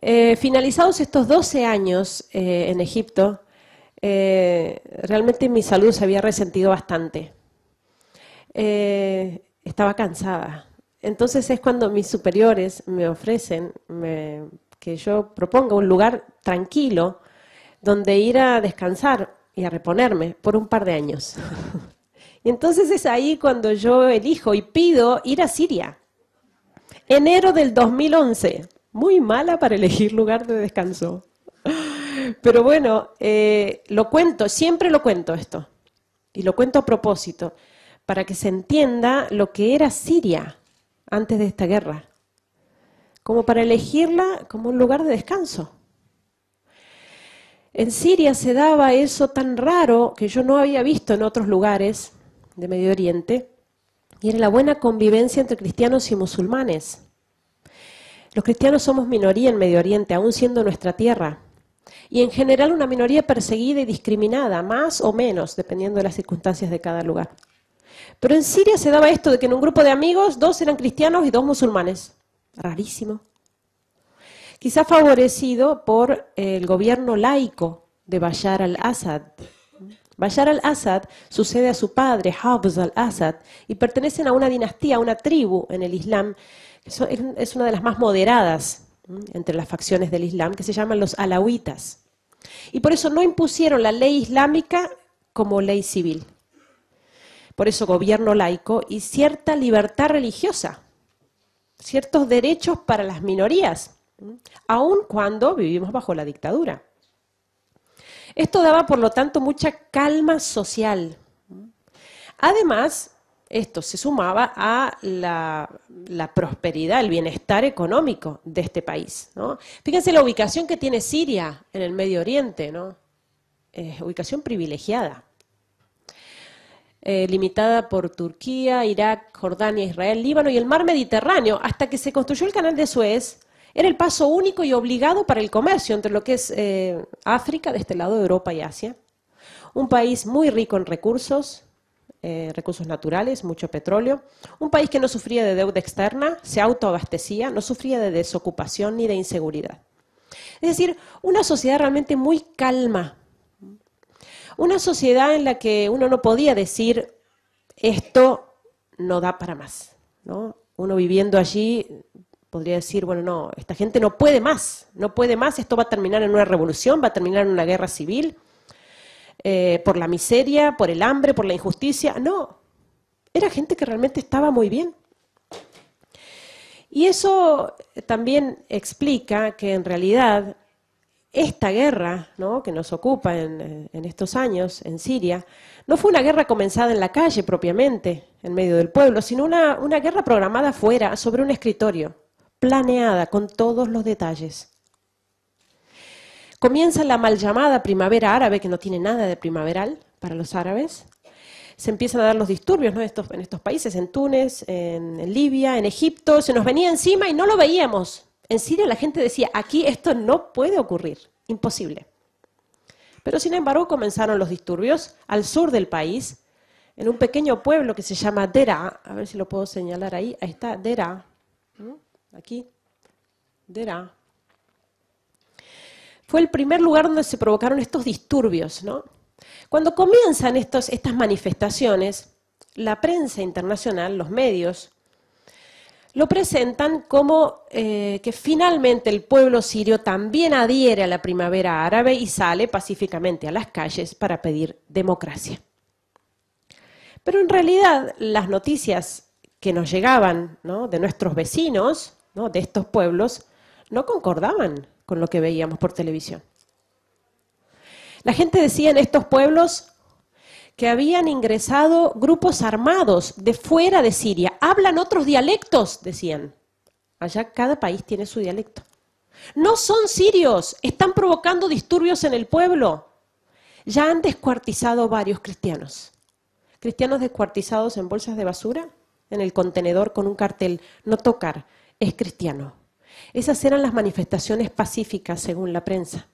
Finalizados estos 12 años en Egipto, realmente mi salud se había resentido bastante. Estaba cansada. Entonces es cuando mis superiores me ofrecen que yo proponga un lugar tranquilo donde ir a descansar y a reponerme por un par de años. Y entonces es ahí cuando yo elijo y pido ir a Siria. Enero del 2011. Muy mala para elegir lugar de descanso. Pero bueno, lo cuento, siempre lo cuento esto. Y lo cuento a propósito, para que se entienda lo que era Siria antes de esta guerra. Como para elegirla como un lugar de descanso. En Siria se daba eso tan raro que yo no había visto en otros lugares de Medio Oriente, y era la buena convivencia entre cristianos y musulmanes. Los cristianos somos minoría en Medio Oriente, aún siendo nuestra tierra, y en general una minoría perseguida y discriminada, más o menos, dependiendo de las circunstancias de cada lugar. Pero en Siria se daba esto de que en un grupo de amigos 2 eran cristianos y 2 musulmanes. Rarísimo. Quizá favorecido por el gobierno laico de Bashar al-Assad. Bashar al-Assad sucede a su padre, Hafez al-Assad, y pertenecen a una dinastía, a una tribu en el Islam, que es una de las más moderadas entre las facciones del Islam, que se llaman los alawitas. Y por eso no impusieron la ley islámica como ley civil. Por eso gobierno laico y cierta libertad religiosa, ciertos derechos para las minorías, aun cuando vivimos bajo la dictadura. Esto daba, por lo tanto, mucha calma social. Además, esto se sumaba a la prosperidad, el bienestar económico de este país, ¿no? Fíjense la ubicación que tiene Siria en el Medio Oriente, ¿no? Ubicación privilegiada. Limitada por Turquía, Irak, Jordania, Israel, Líbano y el mar Mediterráneo, hasta que se construyó el canal de Suez. Era el paso único y obligado para el comercio entre lo que es África, de este lado de Europa y Asia. Un país muy rico en recursos naturales, mucho petróleo. Un país que no sufría de deuda externa, se autoabastecía, no sufría de desocupación ni de inseguridad. Es decir, una sociedad realmente muy calma. Una sociedad en la que uno no podía decir, esto no da para más, ¿no? Uno viviendo allí podría decir, bueno, no, esta gente no puede más, esto va a terminar en una revolución, va a terminar en una guerra civil, por la miseria, por el hambre, por la injusticia. No, era gente que realmente estaba muy bien. Y eso también explica que en realidad esta guerra, ¿no?, que nos ocupa en estos años en Siria, no fue una guerra comenzada en la calle propiamente, en medio del pueblo, sino una guerra programada afuera, sobre un escritorio, planeada con todos los detalles. Comienza la mal llamada primavera árabe, que no tiene nada de primaveral para los árabes. Se empiezan a dar los disturbios, ¿no?, en estos países, en Túnez, en Libia, en Egipto, se nos venía encima y no lo veíamos. En Siria la gente decía, aquí esto no puede ocurrir, imposible. Pero sin embargo comenzaron los disturbios al sur del país, en un pequeño pueblo que se llama Deraa, a ver si lo puedo señalar ahí está, Deraa, aquí, Deraa. Fue el primer lugar donde se provocaron estos disturbios, ¿no? Cuando comienzan estas manifestaciones, la prensa internacional, los medios, lo presentan como que finalmente el pueblo sirio también adhiere a la primavera árabe y sale pacíficamente a las calles para pedir democracia. Pero en realidad las noticias que nos llegaban, ¿no?, de nuestros vecinos, ¿no?, de estos pueblos, no concordaban con lo que veíamos por televisión. La gente decía en estos pueblos que habían ingresado grupos armados de fuera de Siria. Hablan otros dialectos, decían. Allá cada país tiene su dialecto. No son sirios, están provocando disturbios en el pueblo. Ya han descuartizado varios cristianos. Cristianos descuartizados en bolsas de basura, en el contenedor con un cartel, no tocar, es cristiano. Esas eran las manifestaciones pacíficas según la prensa.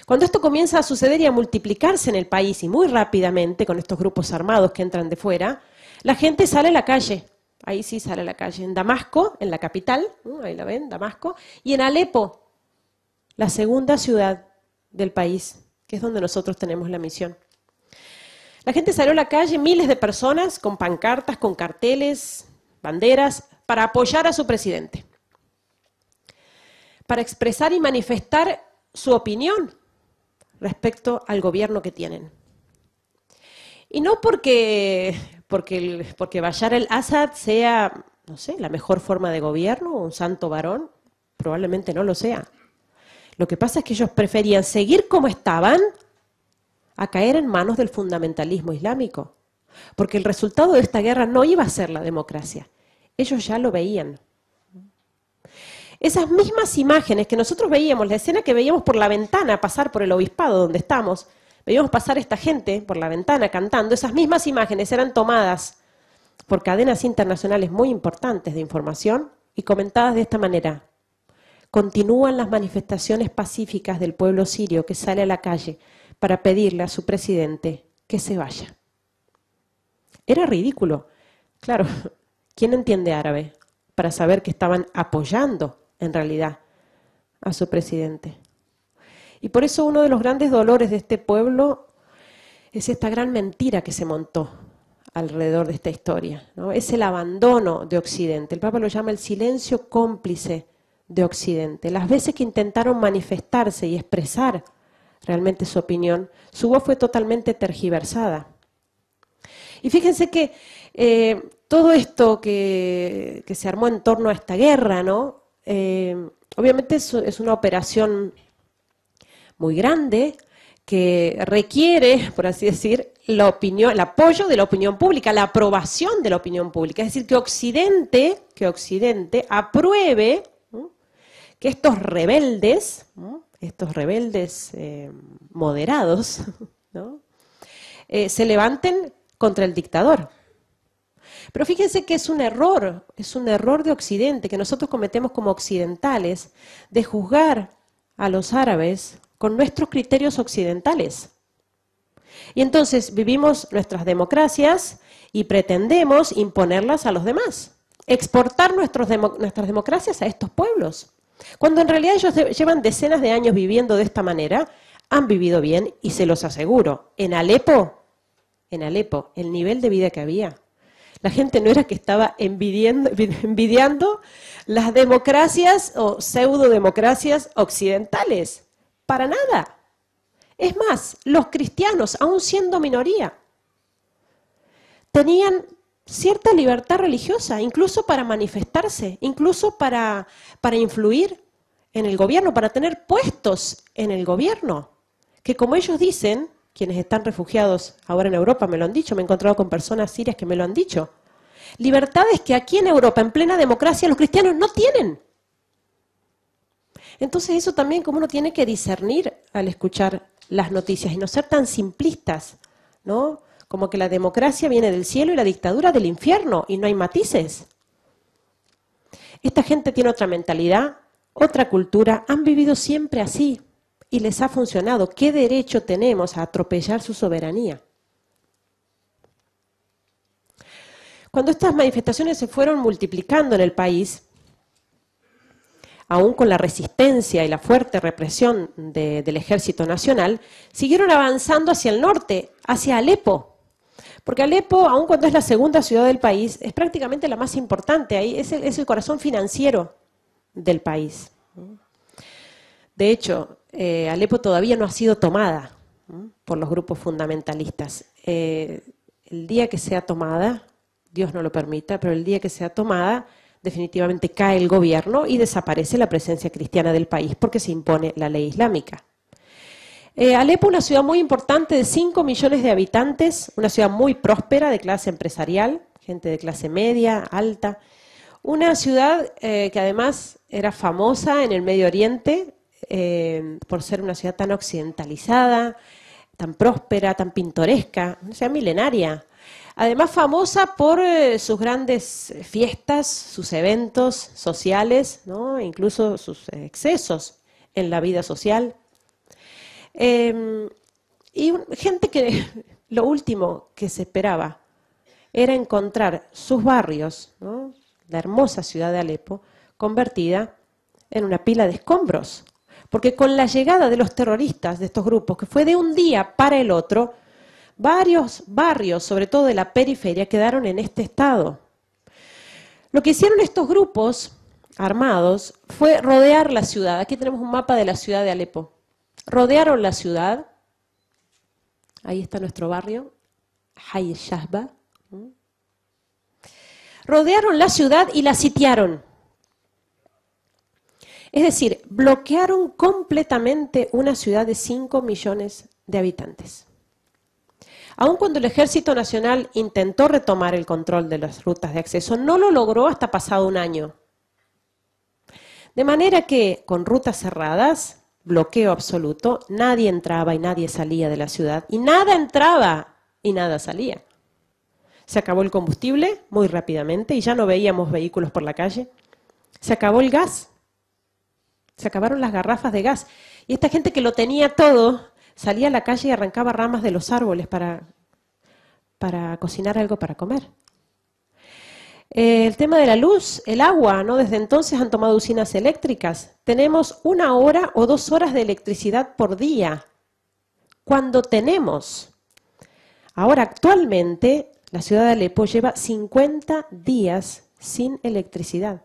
Cuando esto comienza a suceder y a multiplicarse en el país, y muy rápidamente con estos grupos armados que entran de fuera, la gente sale a la calle ahí sí sale a la calle. En Damasco, en la capital, ahí la ven, Damasco, y en Alepo, la segunda ciudad del país, que es donde nosotros tenemos la misión. La gente salió a la calle, miles de personas, con pancartas, con carteles, banderas, para apoyar a su presidente, para expresar y manifestar su opinión respecto al gobierno que tienen. Y no porque Bashar al-Assad sea, no sé, la mejor forma de gobierno o un santo varón, probablemente no lo sea. Lo que pasa es que ellos preferían seguir como estaban a caer en manos del fundamentalismo islámico, porque el resultado de esta guerra no iba a ser la democracia. Ellos ya lo veían. Esas mismas imágenes que nosotros veíamos, la escena que veíamos por la ventana pasar por el obispado donde estamos, veíamos pasar esta gente por la ventana cantando, esas mismas imágenes eran tomadas por cadenas internacionales muy importantes de información y comentadas de esta manera. Continúan las manifestaciones pacíficas del pueblo sirio que sale a la calle para pedirle a su presidente que se vaya. Era ridículo. Claro, ¿quién entiende árabe para saber que estaban apoyando en realidad a su presidente? Y por eso uno de los grandes dolores de este pueblo es esta gran mentira que se montó alrededor de esta historia, ¿no? Es el abandono de Occidente. El Papa lo llama el silencio cómplice de Occidente. Las veces que intentaron manifestarse y expresar realmente su opinión, su voz fue totalmente tergiversada. Y fíjense que todo esto que se armó en torno a esta guerra, ¿no? Obviamente es una operación muy grande que requiere, por así decir, la opinión, el apoyo de la opinión pública, la aprobación de la opinión pública. Es decir, que Occidente apruebe, ¿no?, que estos rebeldes, ¿no?, moderados, ¿no?, se levanten contra el dictador. Pero fíjense que es un error de Occidente, que nosotros cometemos como occidentales, de juzgar a los árabes con nuestros criterios occidentales. Y entonces vivimos nuestras democracias y pretendemos imponerlas a los demás, exportar nuestras democracias a estos pueblos, cuando en realidad ellos llevan decenas de años viviendo de esta manera, han vivido bien y se los aseguro, en Alepo, el nivel de vida que había, la gente no era que estaba envidiando las democracias o pseudodemocracias occidentales, para nada. Es más, los cristianos, aun siendo minoría, tenían cierta libertad religiosa, incluso para manifestarse, incluso para influir en el gobierno, para tener puestos en el gobierno, que como ellos dicen, quienes están refugiados ahora en Europa me lo han dicho, me he encontrado con personas sirias que me lo han dicho, libertades que aquí en Europa, en plena democracia, los cristianos no tienen. Entonces eso también como uno tiene que discernir al escuchar las noticias y no ser tan simplistas, ¿no? Como que la democracia viene del cielo y la dictadura del infierno y no hay matices. Esta gente tiene otra mentalidad, otra cultura, han vivido siempre así y les ha funcionado. ¿Qué derecho tenemos a atropellar su soberanía? Cuando estas manifestaciones se fueron multiplicando en el país, aún con la resistencia y la fuerte represión del Ejército Nacional, siguieron avanzando hacia el norte, hacia Alepo. Porque Alepo, aun cuando es la segunda ciudad del país, es prácticamente la más importante, ahí es el corazón financiero del país. De hecho, Alepo todavía no ha sido tomada por los grupos fundamentalistas. El día que sea tomada, Dios no lo permita, pero el día que sea tomada, definitivamente cae el gobierno y desaparece la presencia cristiana del país porque se impone la ley islámica. Alepo, una ciudad muy importante de 5 millones de habitantes, una ciudad muy próspera de clase empresarial, gente de clase media, alta. Una ciudad que además era famosa en el Medio Oriente por ser una ciudad tan occidentalizada, tan próspera, tan pintoresca, una ciudad milenaria. Además famosa por sus grandes fiestas, sus eventos sociales, ¿no?, incluso sus excesos en la vida social. Y gente que lo último que se esperaba era encontrar sus barrios, ¿no?, la hermosa ciudad de Alepo, convertida en una pila de escombros. Porque con la llegada de los terroristas de estos grupos, que fue de un día para el otro, varios barrios, sobre todo de la periferia, quedaron en este estado. Lo que hicieron estos grupos armados fue rodear la ciudad. Aquí tenemos un mapa de la ciudad de Alepo. Rodearon la ciudad. Ahí está nuestro barrio, Hay Shahba. Rodearon la ciudad y la sitiaron. Es decir, bloquearon completamente una ciudad de 5 millones de habitantes. Aun cuando el Ejército Nacional intentó retomar el control de las rutas de acceso, no lo logró hasta pasado un año. De manera que, con rutas cerradas, bloqueo absoluto, nadie entraba y nadie salía de la ciudad, y nada entraba y nada salía. Se acabó el combustible muy rápidamente y ya no veíamos vehículos por la calle. Se acabó el gas. Se acabaron las garrafas de gas. Y esta gente que lo tenía todo, salía a la calle y arrancaba ramas de los árboles para cocinar algo para comer. El tema de la luz, el agua, ¿no? Desde entonces han tomado usinas eléctricas. Tenemos 1 hora o 2 horas de electricidad por día. Cuando tenemos. Ahora, actualmente, la ciudad de Alepo lleva 50 días sin electricidad.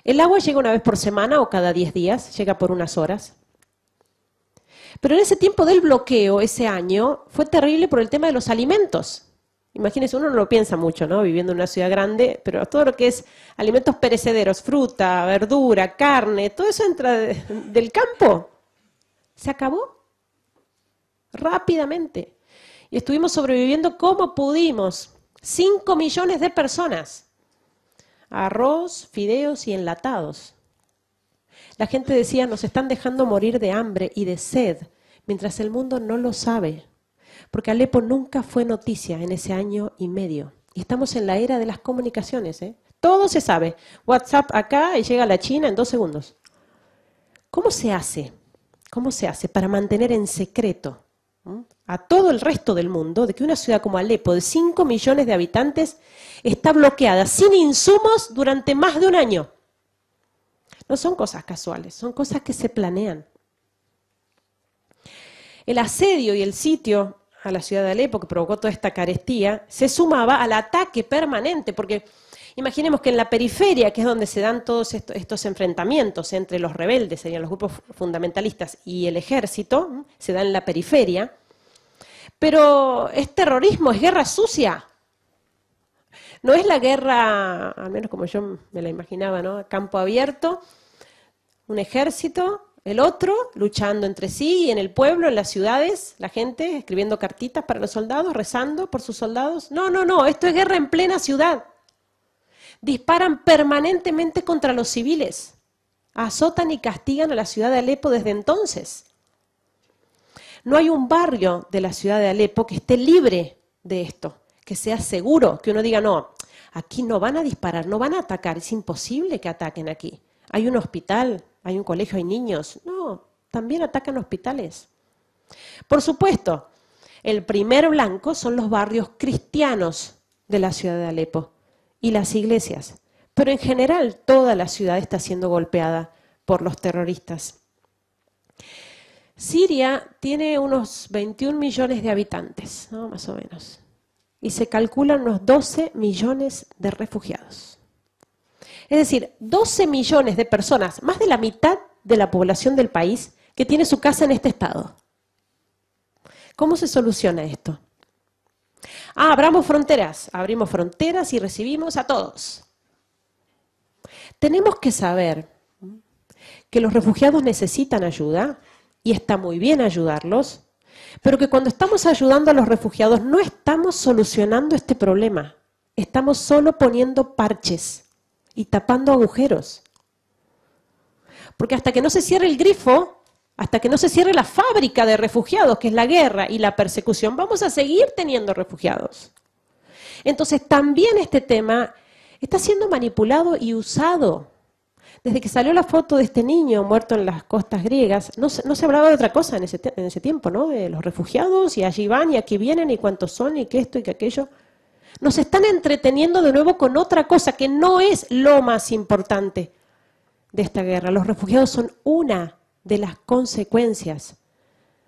El agua llega una vez por semana o cada 10 días, llega por unas horas. Pero en ese tiempo del bloqueo, ese año, fue terrible por el tema de los alimentos. Imagínense, uno no lo piensa mucho, ¿no?, viviendo en una ciudad grande, pero todo lo que es alimentos perecederos, fruta, verdura, carne, todo eso entra del campo. Se acabó rápidamente. Y estuvimos sobreviviendo como pudimos. 5 millones de personas. Arroz, fideos y enlatados. La gente decía, nos están dejando morir de hambre y de sed, mientras el mundo no lo sabe. Porque Alepo nunca fue noticia en ese año y medio. Y estamos en la era de las comunicaciones, ¿eh? Todo se sabe. WhatsApp acá y llega a la China en 2 segundos. ¿Cómo se hace? ¿Cómo se hace para mantener en secreto a todo el resto del mundo de que una ciudad como Alepo, de 5 millones de habitantes, está bloqueada sin insumos durante más de un año? No son cosas casuales, son cosas que se planean. El asedio y el sitio a la ciudad de Alepo, que provocó toda esta carestía, se sumaba al ataque permanente, porque imaginemos que en la periferia, que es donde se dan todos estos enfrentamientos entre los rebeldes, serían los grupos fundamentalistas, y el ejército, se da en la periferia, pero es terrorismo, es guerra sucia. No es la guerra, al menos como yo me la imaginaba, ¿no?, a campo abierto, un ejército, el otro luchando entre sí, y en el pueblo, en las ciudades, la gente escribiendo cartitas para los soldados, rezando por sus soldados. No, no, no, esto es guerra en plena ciudad. Disparan permanentemente contra los civiles. Azotan y castigan a la ciudad de Alepo desde entonces. No hay un barrio de la ciudad de Alepo que esté libre de esto, que sea seguro, que uno diga, no, aquí no van a disparar, no van a atacar, es imposible que ataquen aquí. Hay un hospital, hay un colegio, hay niños. No, también atacan hospitales. Por supuesto, el primer blanco son los barrios cristianos de la ciudad de Alepo y las iglesias. Pero en general toda la ciudad está siendo golpeada por los terroristas. Siria tiene unos 21 millones de habitantes, ¿no?, más o menos. Y se calculan unos 12 millones de refugiados. Es decir, 12 millones de personas, más de la mitad de la población del país, que tiene su casa en este estado. ¿Cómo se soluciona esto? Abrimos fronteras y recibimos a todos. Tenemos que saber que los refugiados necesitan ayuda, y está muy bien ayudarlos, pero que cuando estamos ayudando a los refugiados no estamos solucionando este problema, estamos solo poniendo parches y tapando agujeros. Porque hasta que no se cierre el grifo, hasta que no se cierre la fábrica de refugiados, que es la guerra y la persecución, vamos a seguir teniendo refugiados. Entonces también este tema está siendo manipulado y usado. Desde que salió la foto de este niño muerto en las costas griegas, no se hablaba de otra cosa en ese tiempo, ¿no? De los refugiados, y allí van, y aquí vienen, y cuántos son, y que esto y que aquello. Nos están entreteniendo de nuevo con otra cosa que no es lo más importante de esta guerra. Los refugiados son una de las consecuencias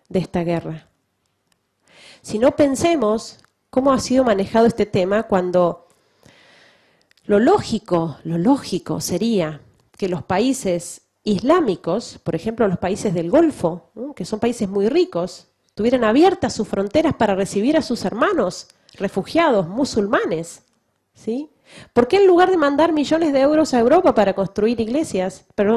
de esta guerra. Si no, pensemos cómo ha sido manejado este tema cuando lo lógico sería que los países islámicos, por ejemplo los países del Golfo, ¿no?, que son países muy ricos, tuvieran abiertas sus fronteras para recibir a sus hermanos refugiados musulmanes, ¿sí? ¿Por qué en lugar de mandar millones de euros a Europa para construir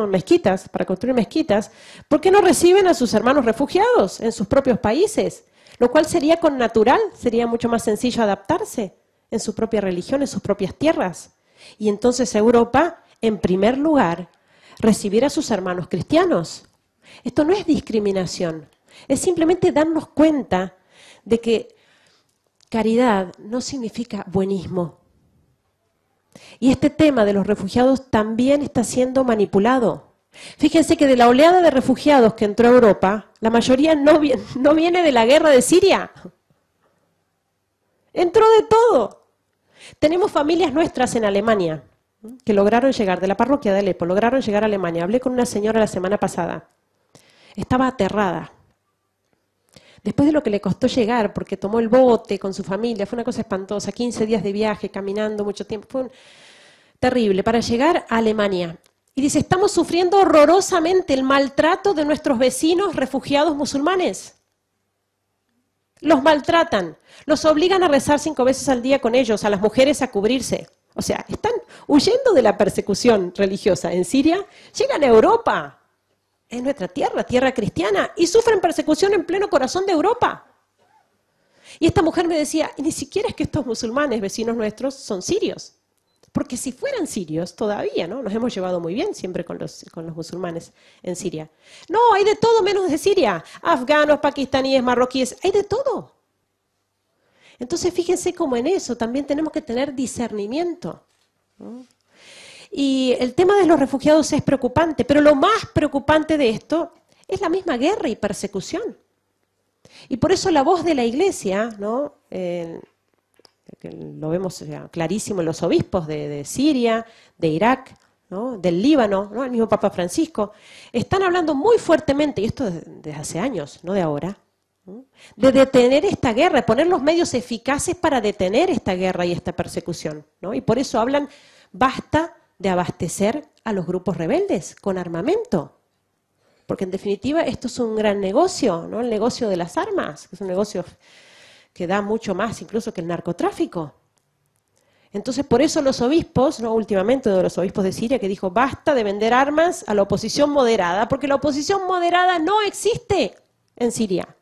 mezquitas, para construir mezquitas, por qué no reciben a sus hermanos refugiados en sus propios países? Lo cual sería connatural, sería mucho más sencillo adaptarse en su propia religión, en sus propias tierras. Y entonces Europa, en primer lugar, recibir a sus hermanos cristianos. Esto no es discriminación, es simplemente darnos cuenta de que caridad no significa buenismo. Y este tema de los refugiados también está siendo manipulado. Fíjense que de la oleada de refugiados que entró a Europa, la mayoría no viene de la guerra de Siria. Entró de todo. Tenemos familias nuestras en Alemania que lograron llegar, de la parroquia de Alepo, lograron llegar a Alemania. Hablé con una señora la semana pasada. Estaba aterrada. Después de lo que le costó llegar, porque tomó el bote con su familia, fue una cosa espantosa, 15 días de viaje, caminando mucho tiempo, fue terrible, para llegar a Alemania. Y dice, estamos sufriendo horrorosamente el maltrato de nuestros vecinos refugiados musulmanes. Los maltratan, los obligan a rezar 5 veces al día con ellos, a las mujeres a cubrirse. O sea, están huyendo de la persecución religiosa en Siria, llegan a Europa. Es nuestra tierra, tierra cristiana, y sufren persecución en pleno corazón de Europa. Y esta mujer me decía, ni siquiera es que estos musulmanes, vecinos nuestros, son sirios. Porque si fueran sirios, todavía, ¿no? Nos hemos llevado muy bien siempre con los musulmanes en Siria. No, hay de todo menos de Siria. Afganos, pakistaníes, marroquíes, hay de todo. Entonces fíjense cómo en eso también tenemos que tener discernimiento, ¿no? Y el tema de los refugiados es preocupante, pero lo más preocupante de esto es la misma guerra y persecución. Y por eso la voz de la Iglesia, ¿no? Que lo vemos clarísimo en los obispos de Siria, de Irak, ¿no? Del Líbano, ¿no? El mismo Papa Francisco, están hablando muy fuertemente, y esto desde hace años, no de ahora, ¿no?, de detener esta guerra, de poner los medios eficaces para detener esta guerra y esta persecución, ¿no? Y por eso hablan, basta de abastecer a los grupos rebeldes con armamento. Porque en definitiva esto es un gran negocio, ¿no? El negocio de las armas, que es un negocio que da mucho más incluso que el narcotráfico. Entonces por eso los obispos, ¿no? Últimamente uno de los obispos de Siria que dijo basta de vender armas a la oposición moderada, porque la oposición moderada no existe en Siria.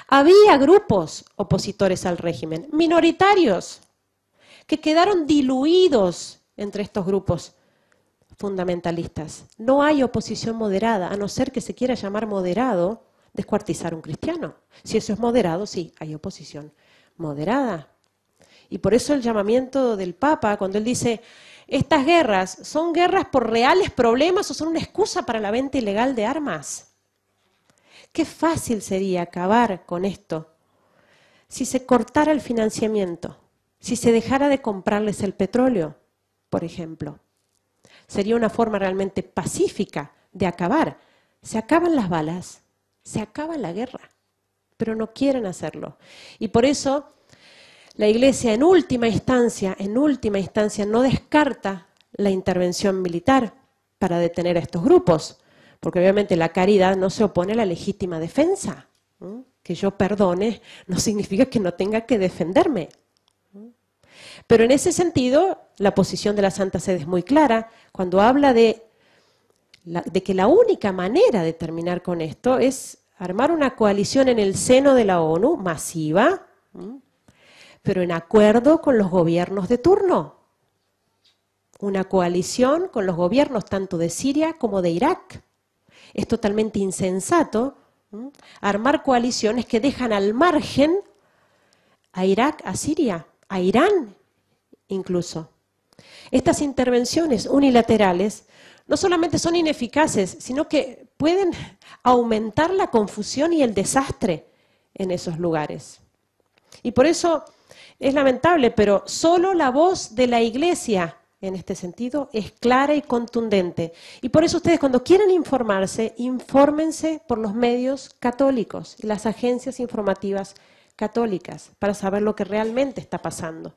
Había grupos opositores al régimen, minoritarios, que quedaron diluidos entre estos grupos fundamentalistas. No hay oposición moderada, a no ser que se quiera llamar moderado descuartizar a un cristiano. Si eso es moderado, sí, hay oposición moderada. Y por eso el llamamiento del Papa, cuando él dice, estas guerras, ¿son guerras por reales problemas o son una excusa para la venta ilegal de armas? Qué fácil sería acabar con esto si se cortara el financiamiento, si se dejara de comprarles el petróleo, por ejemplo. Sería una forma realmente pacífica de acabar. Se acaban las balas, se acaba la guerra, pero no quieren hacerlo. Y por eso la Iglesia en última instancia no descarta la intervención militar para detener a estos grupos, porque obviamente la caridad no se opone a la legítima defensa. Que yo perdone no significa que no tenga que defenderme. Pero en ese sentido, la posición de la Santa Sede es muy clara cuando habla de que la única manera de terminar con esto es armar una coalición en el seno de la ONU, masiva, pero en acuerdo con los gobiernos de turno. Una coalición con los gobiernos tanto de Siria como de Irak. Es totalmente insensato armar coaliciones que dejan al margen a Irak, a Siria, a Irán incluso. Estas intervenciones unilaterales no solamente son ineficaces, sino que pueden aumentar la confusión y el desastre en esos lugares. Y por eso es lamentable, pero solo la voz de la Iglesia, en este sentido, es clara y contundente. Y por eso ustedes cuando quieran informarse, infórmense por los medios católicos y las agencias informativas católicas para saber lo que realmente está pasando.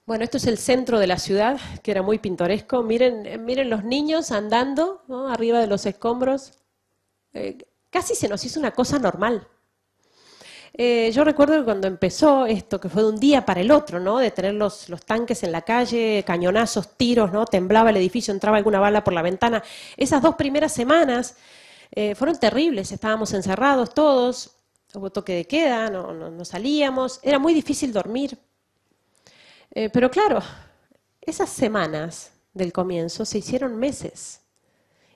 Bueno, esto es el centro de la ciudad, que era muy pintoresco. Miren los niños andando, ¿no?, arriba de los escombros. Casi se nos hizo una cosa normal. Yo recuerdo que cuando empezó esto, que fue de un día para el otro, ¿no?, de tener los tanques en la calle, cañonazos, tiros, ¿no?, temblaba el edificio, entraba alguna bala por la ventana. Esas 2 primeras semanas fueron terribles, estábamos encerrados todos, hubo toque de queda, no salíamos, era muy difícil dormir. Pero claro, esas semanas del comienzo se hicieron meses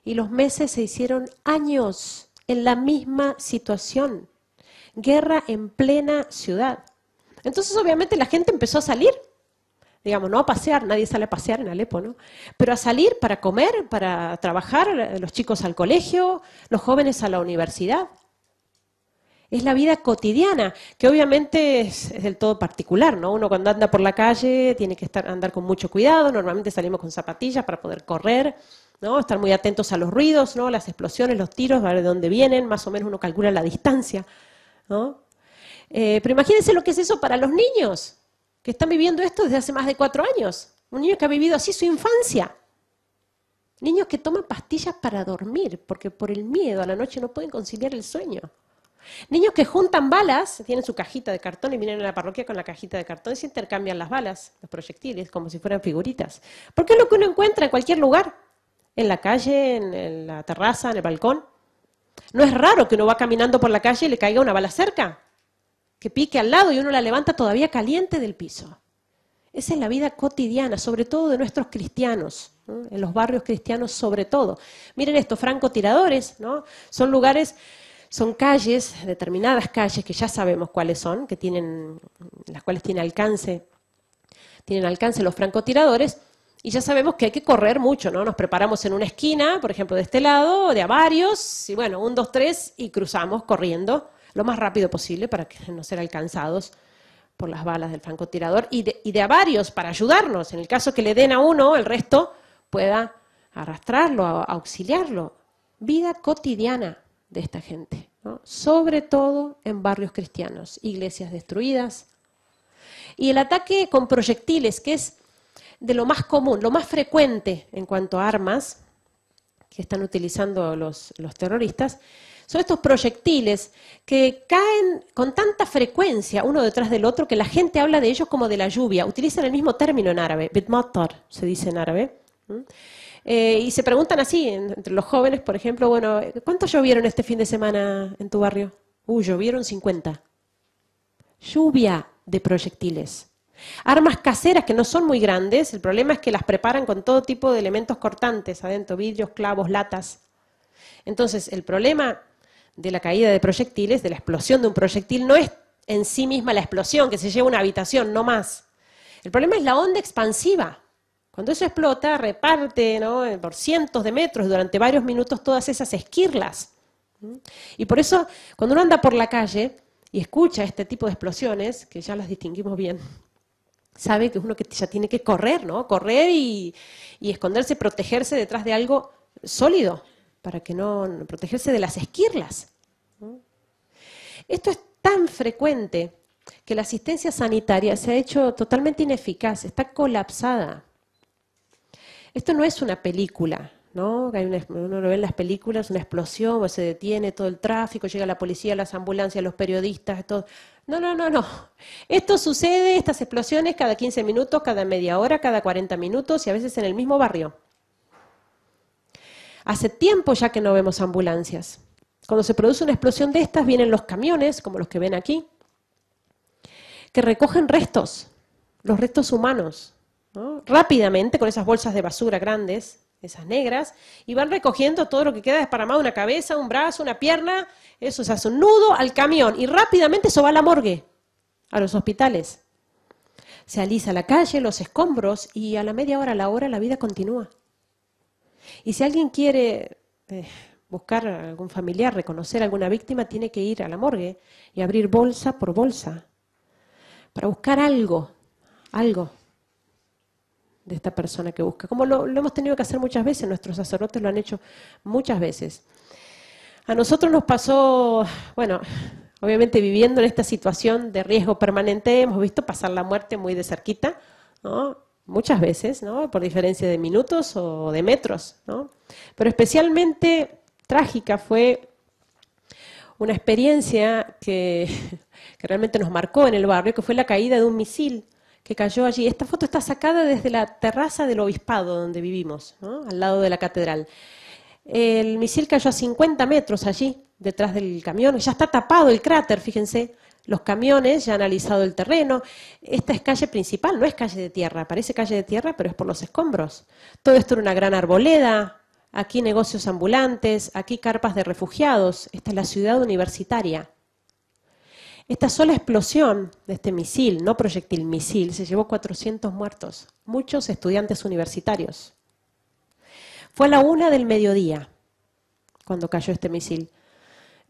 y los meses se hicieron años en la misma situación. Guerra en plena ciudad. Entonces obviamente la gente empezó a salir, digamos, no a pasear, nadie sale a pasear en Alepo, ¿no? Pero a salir para comer, para trabajar, los chicos al colegio, los jóvenes a la universidad. Es la vida cotidiana, que obviamente es del todo particular, ¿no? Uno cuando anda por la calle tiene que andar con mucho cuidado, normalmente salimos con zapatillas para poder correr, ¿no? Estar muy atentos a los ruidos, ¿no?, las explosiones, los tiros, a ver de dónde vienen, más o menos uno calcula la distancia, ¿no? Pero imagínense lo que es eso para los niños, que están viviendo esto desde hace más de 4 años. Un niño que ha vivido así su infancia. Niños que toman pastillas para dormir, porque por el miedo a la noche no pueden conciliar el sueño. Niños que juntan balas, tienen su cajita de cartón y vienen a la parroquia con la cajita de cartón y se intercambian las balas, los proyectiles, como si fueran figuritas. Porque es lo que uno encuentra en cualquier lugar, en la calle, en la terraza, en el balcón. No es raro que uno va caminando por la calle y le caiga una bala cerca, que pique al lado y uno la levanta todavía caliente del piso. Esa es la vida cotidiana, sobre todo de nuestros cristianos, ¿no?, en los barrios cristianos sobre todo. Miren estos francotiradores, ¿no? Son lugares, son calles, determinadas calles que ya sabemos cuáles son, que tienen, las cuales tienen alcance los francotiradores, y ya sabemos que hay que correr mucho, ¿no? Nos preparamos en una esquina, por ejemplo, de este lado, de a varios, y bueno, 1, 2, 3, y cruzamos corriendo lo más rápido posible para que no ser alcanzados por las balas del francotirador, y de a varios para ayudarnos, en el caso que le den a uno, el resto pueda arrastrarlo, auxiliarlo. Vida cotidiana de esta gente, ¿no?, sobre todo en barrios cristianos, iglesias destruidas. Y el ataque con proyectiles, que es de lo más común, lo más frecuente en cuanto a armas que están utilizando los terroristas, son estos proyectiles que caen con tanta frecuencia uno detrás del otro que la gente habla de ellos como de la lluvia. Utilizan el mismo término en árabe, bitmatar, se dice en árabe. Y se preguntan así, entre los jóvenes, por ejemplo, bueno, ¿cuántos llovieron este fin de semana en tu barrio? Llovieron 50. Lluvia de proyectiles. Armas caseras que no son muy grandes, el problema es que las preparan con todo tipo de elementos cortantes adentro, vidrios, clavos, latas. Entonces, el problema de la caída de proyectiles, de la explosión de un proyectil, no es en sí misma la explosión, que se lleva una habitación, no más. El problema es la onda expansiva. Cuando eso explota, reparte, ¿no?, por cientos de metros durante varios minutos todas esas esquirlas. Y por eso, cuando uno anda por la calle y escucha este tipo de explosiones, que ya las distinguimos bien, sabe que es uno que ya tiene que correr, ¿no? Correr y esconderse, protegerse detrás de algo sólido, para que no protegerse de las esquirlas. Esto es tan frecuente que la asistencia sanitaria se ha hecho totalmente ineficaz, está colapsada. Esto no es una película, ¿no? Uno lo ve en las películas, una explosión, o se detiene todo el tráfico, llega la policía, las ambulancias, los periodistas, todo. No. Esto sucede, estas explosiones, cada 15 minutos, cada media hora, cada 40 minutos y a veces en el mismo barrio. Hace tiempo ya que no vemos ambulancias. Cuando se produce una explosión de estas, vienen los camiones, como los que ven aquí, que recogen restos, los restos humanos, ¿no?, rápidamente con esas bolsas de basura grandes, esas negras, y van recogiendo todo lo que queda desparramado, una cabeza, un brazo, una pierna, eso se hace un nudo al camión, y rápidamente eso va a la morgue, a los hospitales. Se alisa la calle, los escombros, y a la media hora, a la hora, la vida continúa. Y si alguien quiere buscar a algún familiar, reconocer a alguna víctima, tiene que ir a la morgue y abrir bolsa por bolsa para buscar algo de esta persona que busca. Como lo hemos tenido que hacer muchas veces, nuestros sacerdotes lo han hecho muchas veces. A nosotros nos pasó, bueno, obviamente viviendo en esta situación de riesgo permanente, hemos visto pasar la muerte muy de cerquita, ¿no? Muchas veces, ¿no? Por diferencia de minutos o de metros, ¿no? Pero especialmente trágica fue una experiencia que realmente nos marcó en el barrio, que fue la caída de un misil que cayó allí. Esta foto está sacada desde la terraza del obispado donde vivimos, ¿no? Al lado de la catedral. El misil cayó a 50 metros allí, detrás del camión. Ya está tapado el cráter, fíjense. Los camiones ya han alisado el terreno. Esta es calle principal, no es calle de tierra. Parece calle de tierra, pero es por los escombros. Todo esto era una gran arboleda. Aquí negocios ambulantes, aquí carpas de refugiados. Esta es la ciudad universitaria. Esta sola explosión de este misil, no proyectil, misil, se llevó 400 muertos. Muchos estudiantes universitarios. Fue a la 1 del mediodía cuando cayó este misil.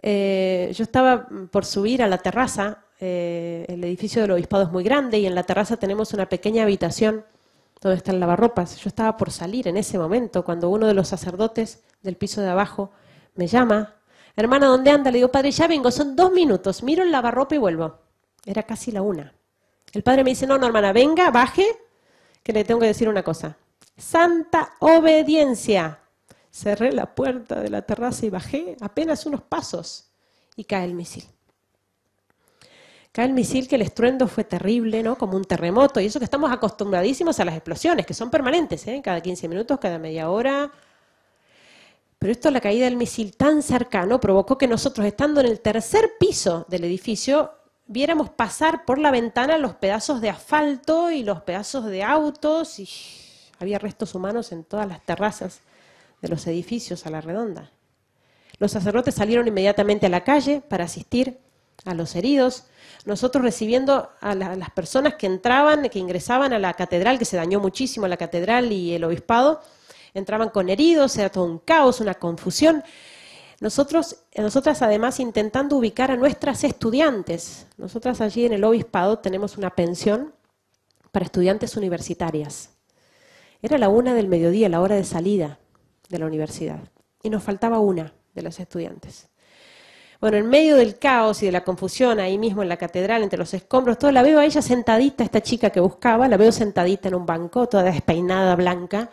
Yo estaba por subir a la terraza, el edificio del obispado es muy grande y en la terraza tenemos una pequeña habitación donde está el lavarropas. Yo estaba por salir en ese momento cuando uno de los sacerdotes del piso de abajo me llama. Hermana, ¿dónde anda? Le digo, padre, ya vengo, son 2 minutos, miro el lavarropa y vuelvo. Era casi la 1. El padre me dice, no, hermana, venga, baje, que le tengo que decir una cosa. Santa obediencia. Cerré la puerta de la terraza y bajé apenas unos pasos y cae el misil. Cae el misil, que el estruendo fue terrible, ¿no? Como un terremoto, y eso que estamos acostumbradísimos a las explosiones, que son permanentes, ¿eh? Cada 15 minutos, cada media hora. Pero esto, la caída del misil tan cercano, provocó que nosotros, estando en el tercer piso del edificio, viéramos pasar por la ventana los pedazos de asfalto y los pedazos de autos, y había restos humanos en todas las terrazas de los edificios a la redonda. Los sacerdotes salieron inmediatamente a la calle para asistir a los heridos, nosotros recibiendo a las personas que entraban, que ingresaban a la catedral, que se dañó muchísimo la catedral y el obispado, entraban con heridos, era todo un caos, una confusión. Nosotras además intentando ubicar a nuestras estudiantes. Nosotras allí en el obispado tenemos una pensión para estudiantes universitarias. Era la 1 del mediodía, la hora de salida de la universidad, y nos faltaba una de las estudiantes. Bueno, en medio del caos y de la confusión, ahí mismo en la catedral, entre los escombros, todo, la veo a ella sentadita, esta chica que buscaba, la veo sentadita en un banco, toda despeinada, blanca.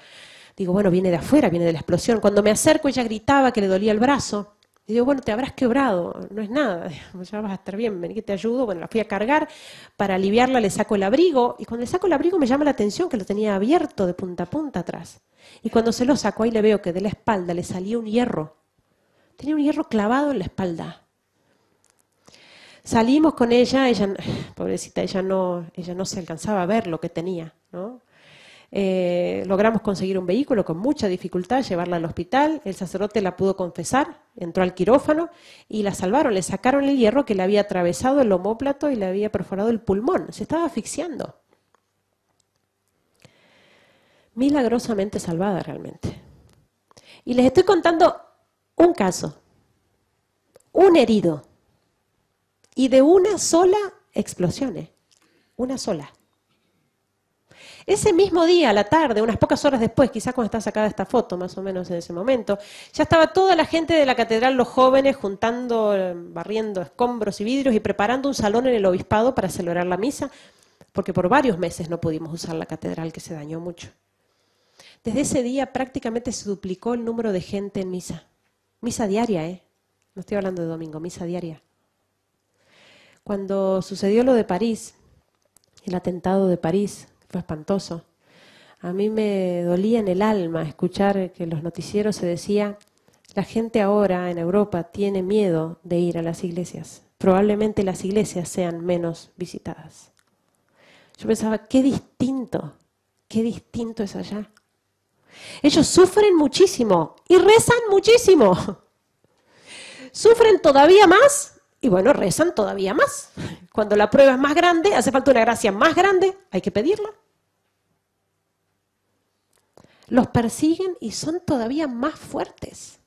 Digo, bueno, viene de afuera, viene de la explosión. Cuando me acerco, ella gritaba que le dolía el brazo. Y digo, bueno, te habrás quebrado, no es nada, ya vas a estar bien, vení que te ayudo. Bueno, la fui a cargar, para aliviarla le saco el abrigo, y cuando le saco el abrigo me llama la atención que lo tenía abierto de punta a punta atrás. Y cuando se lo saco, ahí le veo que de la espalda le salía un hierro. Tenía un hierro clavado en la espalda. Salimos con ella, pobrecita, ella no se alcanzaba a ver lo que tenía, ¿no? Logramos conseguir un vehículo con mucha dificultad, llevarla al hospital, el sacerdote la pudo confesar, entró al quirófano y la salvaron, le sacaron el hierro que le había atravesado el omóplato y le había perforado el pulmón, se estaba asfixiando. Milagrosamente salvada realmente. Y les estoy contando un caso, un herido, y de una sola explosión, una sola. Ese mismo día, a la tarde, unas pocas horas después, quizás cuando está sacada esta foto, más o menos en ese momento, ya estaba toda la gente de la catedral, los jóvenes, juntando, barriendo escombros y vidrios y preparando un salón en el obispado para celebrar la misa, porque por varios meses no pudimos usar la catedral, que se dañó mucho. Desde ese día prácticamente se duplicó el número de gente en misa. Misa diaria, no estoy hablando de domingo, misa diaria. Cuando sucedió lo de París, el atentado de París, fue espantoso. A mí me dolía en el alma escuchar que en los noticieros se decía, la gente ahora en Europa tiene miedo de ir a las iglesias. Probablemente las iglesias sean menos visitadas. Yo pensaba, qué distinto es allá. Ellos sufren muchísimo y rezan muchísimo. Sufren todavía más y bueno, rezan todavía más. Cuando la prueba es más grande, hace falta una gracia más grande, hay que pedirla. Los persiguen y son todavía más fuertes.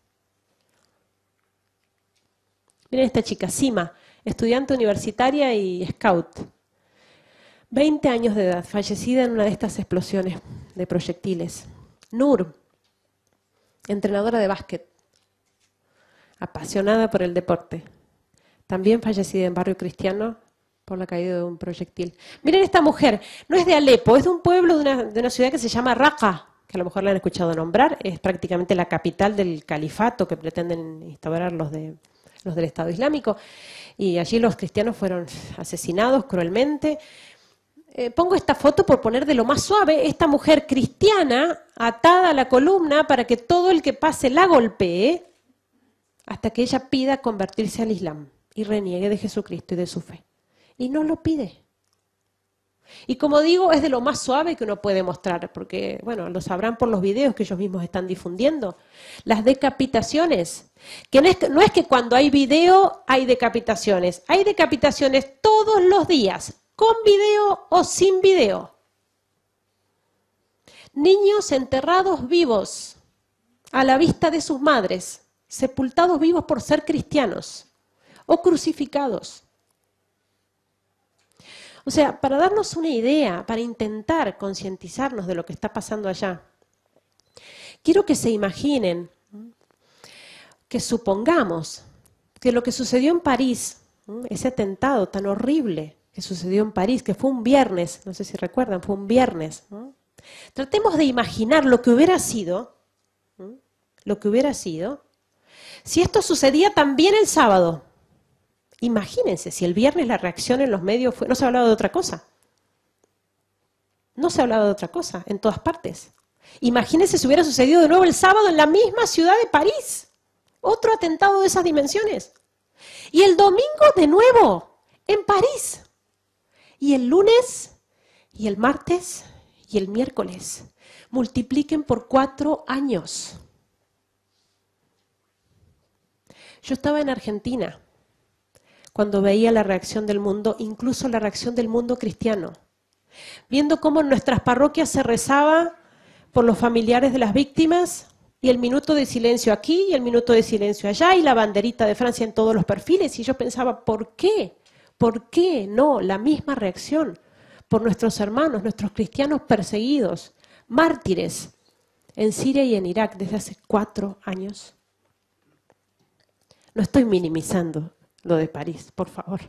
Miren esta chica, Sima, estudiante universitaria y scout. 20 años de edad, fallecida en una de estas explosiones de proyectiles. Nur, entrenadora de básquet, apasionada por el deporte. También fallecida en barrio cristiano por la caída de un proyectil. Miren esta mujer, no es de Alepo, es de un pueblo, de una ciudad que se llama Raqqa, que a lo mejor la han escuchado nombrar, es prácticamente la capital del califato que pretenden instaurar los del Estado Islámico, y allí los cristianos fueron asesinados cruelmente. Pongo esta foto por poner de lo más suave, esta mujer cristiana atada a la columna para que todo el que pase la golpee hasta que ella pida convertirse al Islam y reniegue de Jesucristo y de su fe. Y no lo pide. Y como digo, es de lo más suave que uno puede mostrar, porque, bueno, lo sabrán por los videos que ellos mismos están difundiendo. Las decapitaciones, que no es que cuando hay video hay decapitaciones todos los días, con video o sin video. Niños enterrados vivos, a la vista de sus madres, sepultados vivos por ser cristianos, o crucificados. O sea, para darnos una idea, para intentar concientizarnos de lo que está pasando allá, quiero que se imaginen, que supongamos que lo que sucedió en París, ese atentado tan horrible que sucedió en París, que fue un viernes, no sé si recuerdan, fue un viernes. Tratemos de imaginar lo que hubiera sido, si esto sucedía también el sábado. Imagínense, si el viernes la reacción en los medios fue, no se hablaba de otra cosa. No se hablaba de otra cosa, en todas partes. Imagínense si hubiera sucedido de nuevo el sábado en la misma ciudad de París. Otro atentado de esas dimensiones. Y el domingo de nuevo, en París. Y el lunes, y el martes, y el miércoles. Multipliquen por 4 años. Yo estaba en Argentina cuando veía la reacción del mundo, incluso la reacción del mundo cristiano, viendo cómo en nuestras parroquias se rezaba por los familiares de las víctimas, y el minuto de silencio aquí y el minuto de silencio allá, y la banderita de Francia en todos los perfiles, y yo pensaba, ¿por qué? ¿Por qué no la misma reacción por nuestros hermanos, nuestros cristianos perseguidos, mártires, en Siria y en Irak desde hace 4 años? No estoy minimizando lo de París, por favor,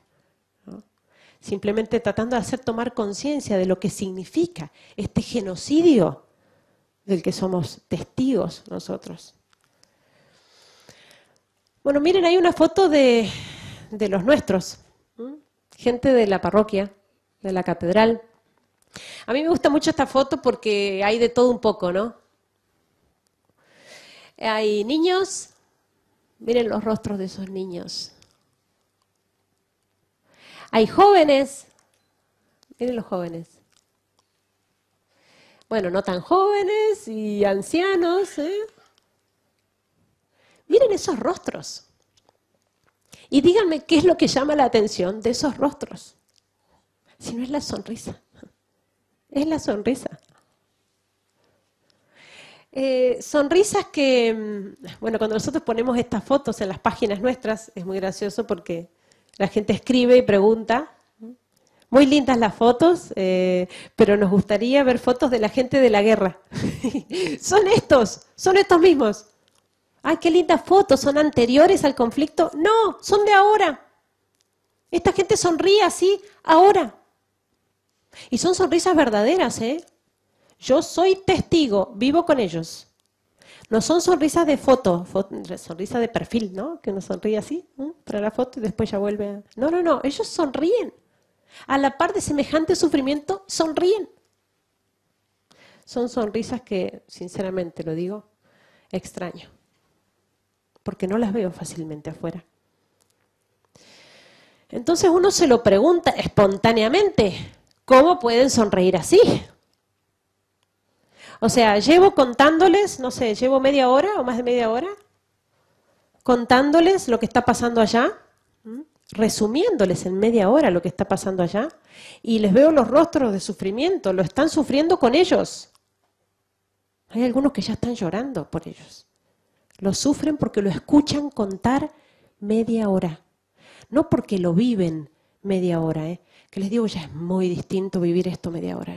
¿no? Simplemente tratando de hacer tomar conciencia de lo que significa este genocidio del que somos testigos nosotros. Bueno, miren, hay una foto de los nuestros, gente de la parroquia, de la catedral. A mí me gusta mucho esta foto porque hay de todo un poco, ¿no? Hay niños, miren los rostros de esos niños. Hay jóvenes, miren los jóvenes. Bueno, no tan jóvenes y ancianos, ¿eh? Miren esos rostros. Y díganme qué es lo que llama la atención de esos rostros. Si no es la sonrisa. Es la sonrisa. Sonrisas que, bueno, cuando nosotros ponemos estas fotos en las páginas nuestras, es muy gracioso porque la gente escribe y pregunta. Muy lindas las fotos, pero nos gustaría ver fotos de la gente de la guerra. Son estos mismos. ¡Ay, qué lindas fotos! ¿Son anteriores al conflicto? No, son de ahora. Esta gente sonríe así ahora. Y son sonrisas verdaderas, ¿eh? Yo soy testigo, vivo con ellos. No son sonrisas de foto, sonrisa de perfil, ¿no? Que uno sonríe así, para la foto y después ya vuelve a... No, no, no, ellos sonríen. A la par de semejante sufrimiento, sonríen. Son sonrisas que, sinceramente lo digo, extraño. Porque no las veo fácilmente afuera. Entonces uno se lo pregunta espontáneamente, ¿cómo pueden sonreír así? O sea, llevo contándoles, no sé, llevo media hora o más de media hora, contándoles lo que está pasando allá, resumiéndoles en media hora lo que está pasando allá, y les veo los rostros de sufrimiento, lo están sufriendo con ellos. Hay algunos que ya están llorando por ellos. Lo sufren porque lo escuchan contar media hora. no porque lo viven media hora, que les digo, ya es muy distinto vivir esto media hora.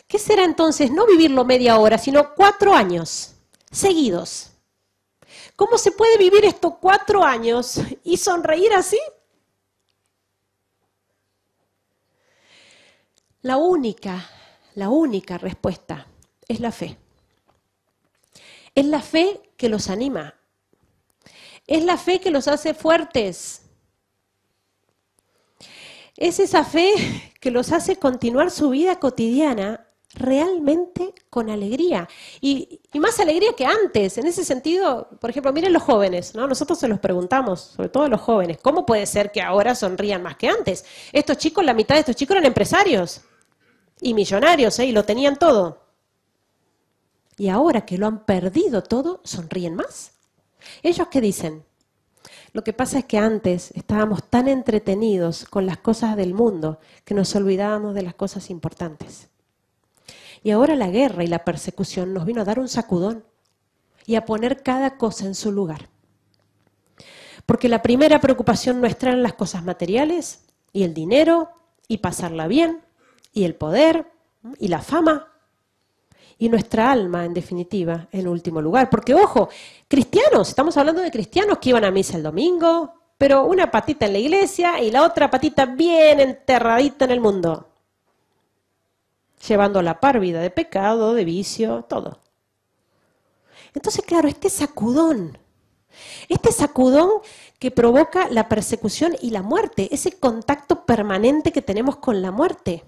¿Qué será entonces no vivirlo media hora, sino 4 años seguidos? ¿Cómo se puede vivir estos 4 años y sonreír así? La única respuesta es la fe. Es la fe que los anima. Es la fe que los hace fuertes. Es esa fe que los hace continuar su vida cotidiana realmente con alegría. Y más alegría que antes. En ese sentido, por ejemplo, miren los jóvenes, ¿no? Nosotros se los preguntamos, sobre todo los jóvenes, ¿cómo puede ser que ahora sonrían más que antes? Estos chicos, la mitad de estos chicos eran empresarios y millonarios, y lo tenían todo. Y ahora que lo han perdido todo, sonríen más. ¿Ellos qué dicen? Lo que pasa es que antes estábamos tan entretenidos con las cosas del mundo que nos olvidábamos de las cosas importantes. Y ahora la guerra y la persecución nos vino a dar un sacudón y a poner cada cosa en su lugar. Porque la primera preocupación nuestra eran las cosas materiales y el dinero y pasarla bien y el poder y la fama. Y nuestra alma, en definitiva, en último lugar. Porque, ojo, cristianos, estamos hablando de cristianos que iban a misa el domingo, pero una patita en la iglesia y la otra patita bien enterradita en el mundo. Llevando a la par vida de pecado, de vicio, todo. Entonces, claro, este sacudón que provoca la persecución y la muerte, ese contacto permanente que tenemos con la muerte.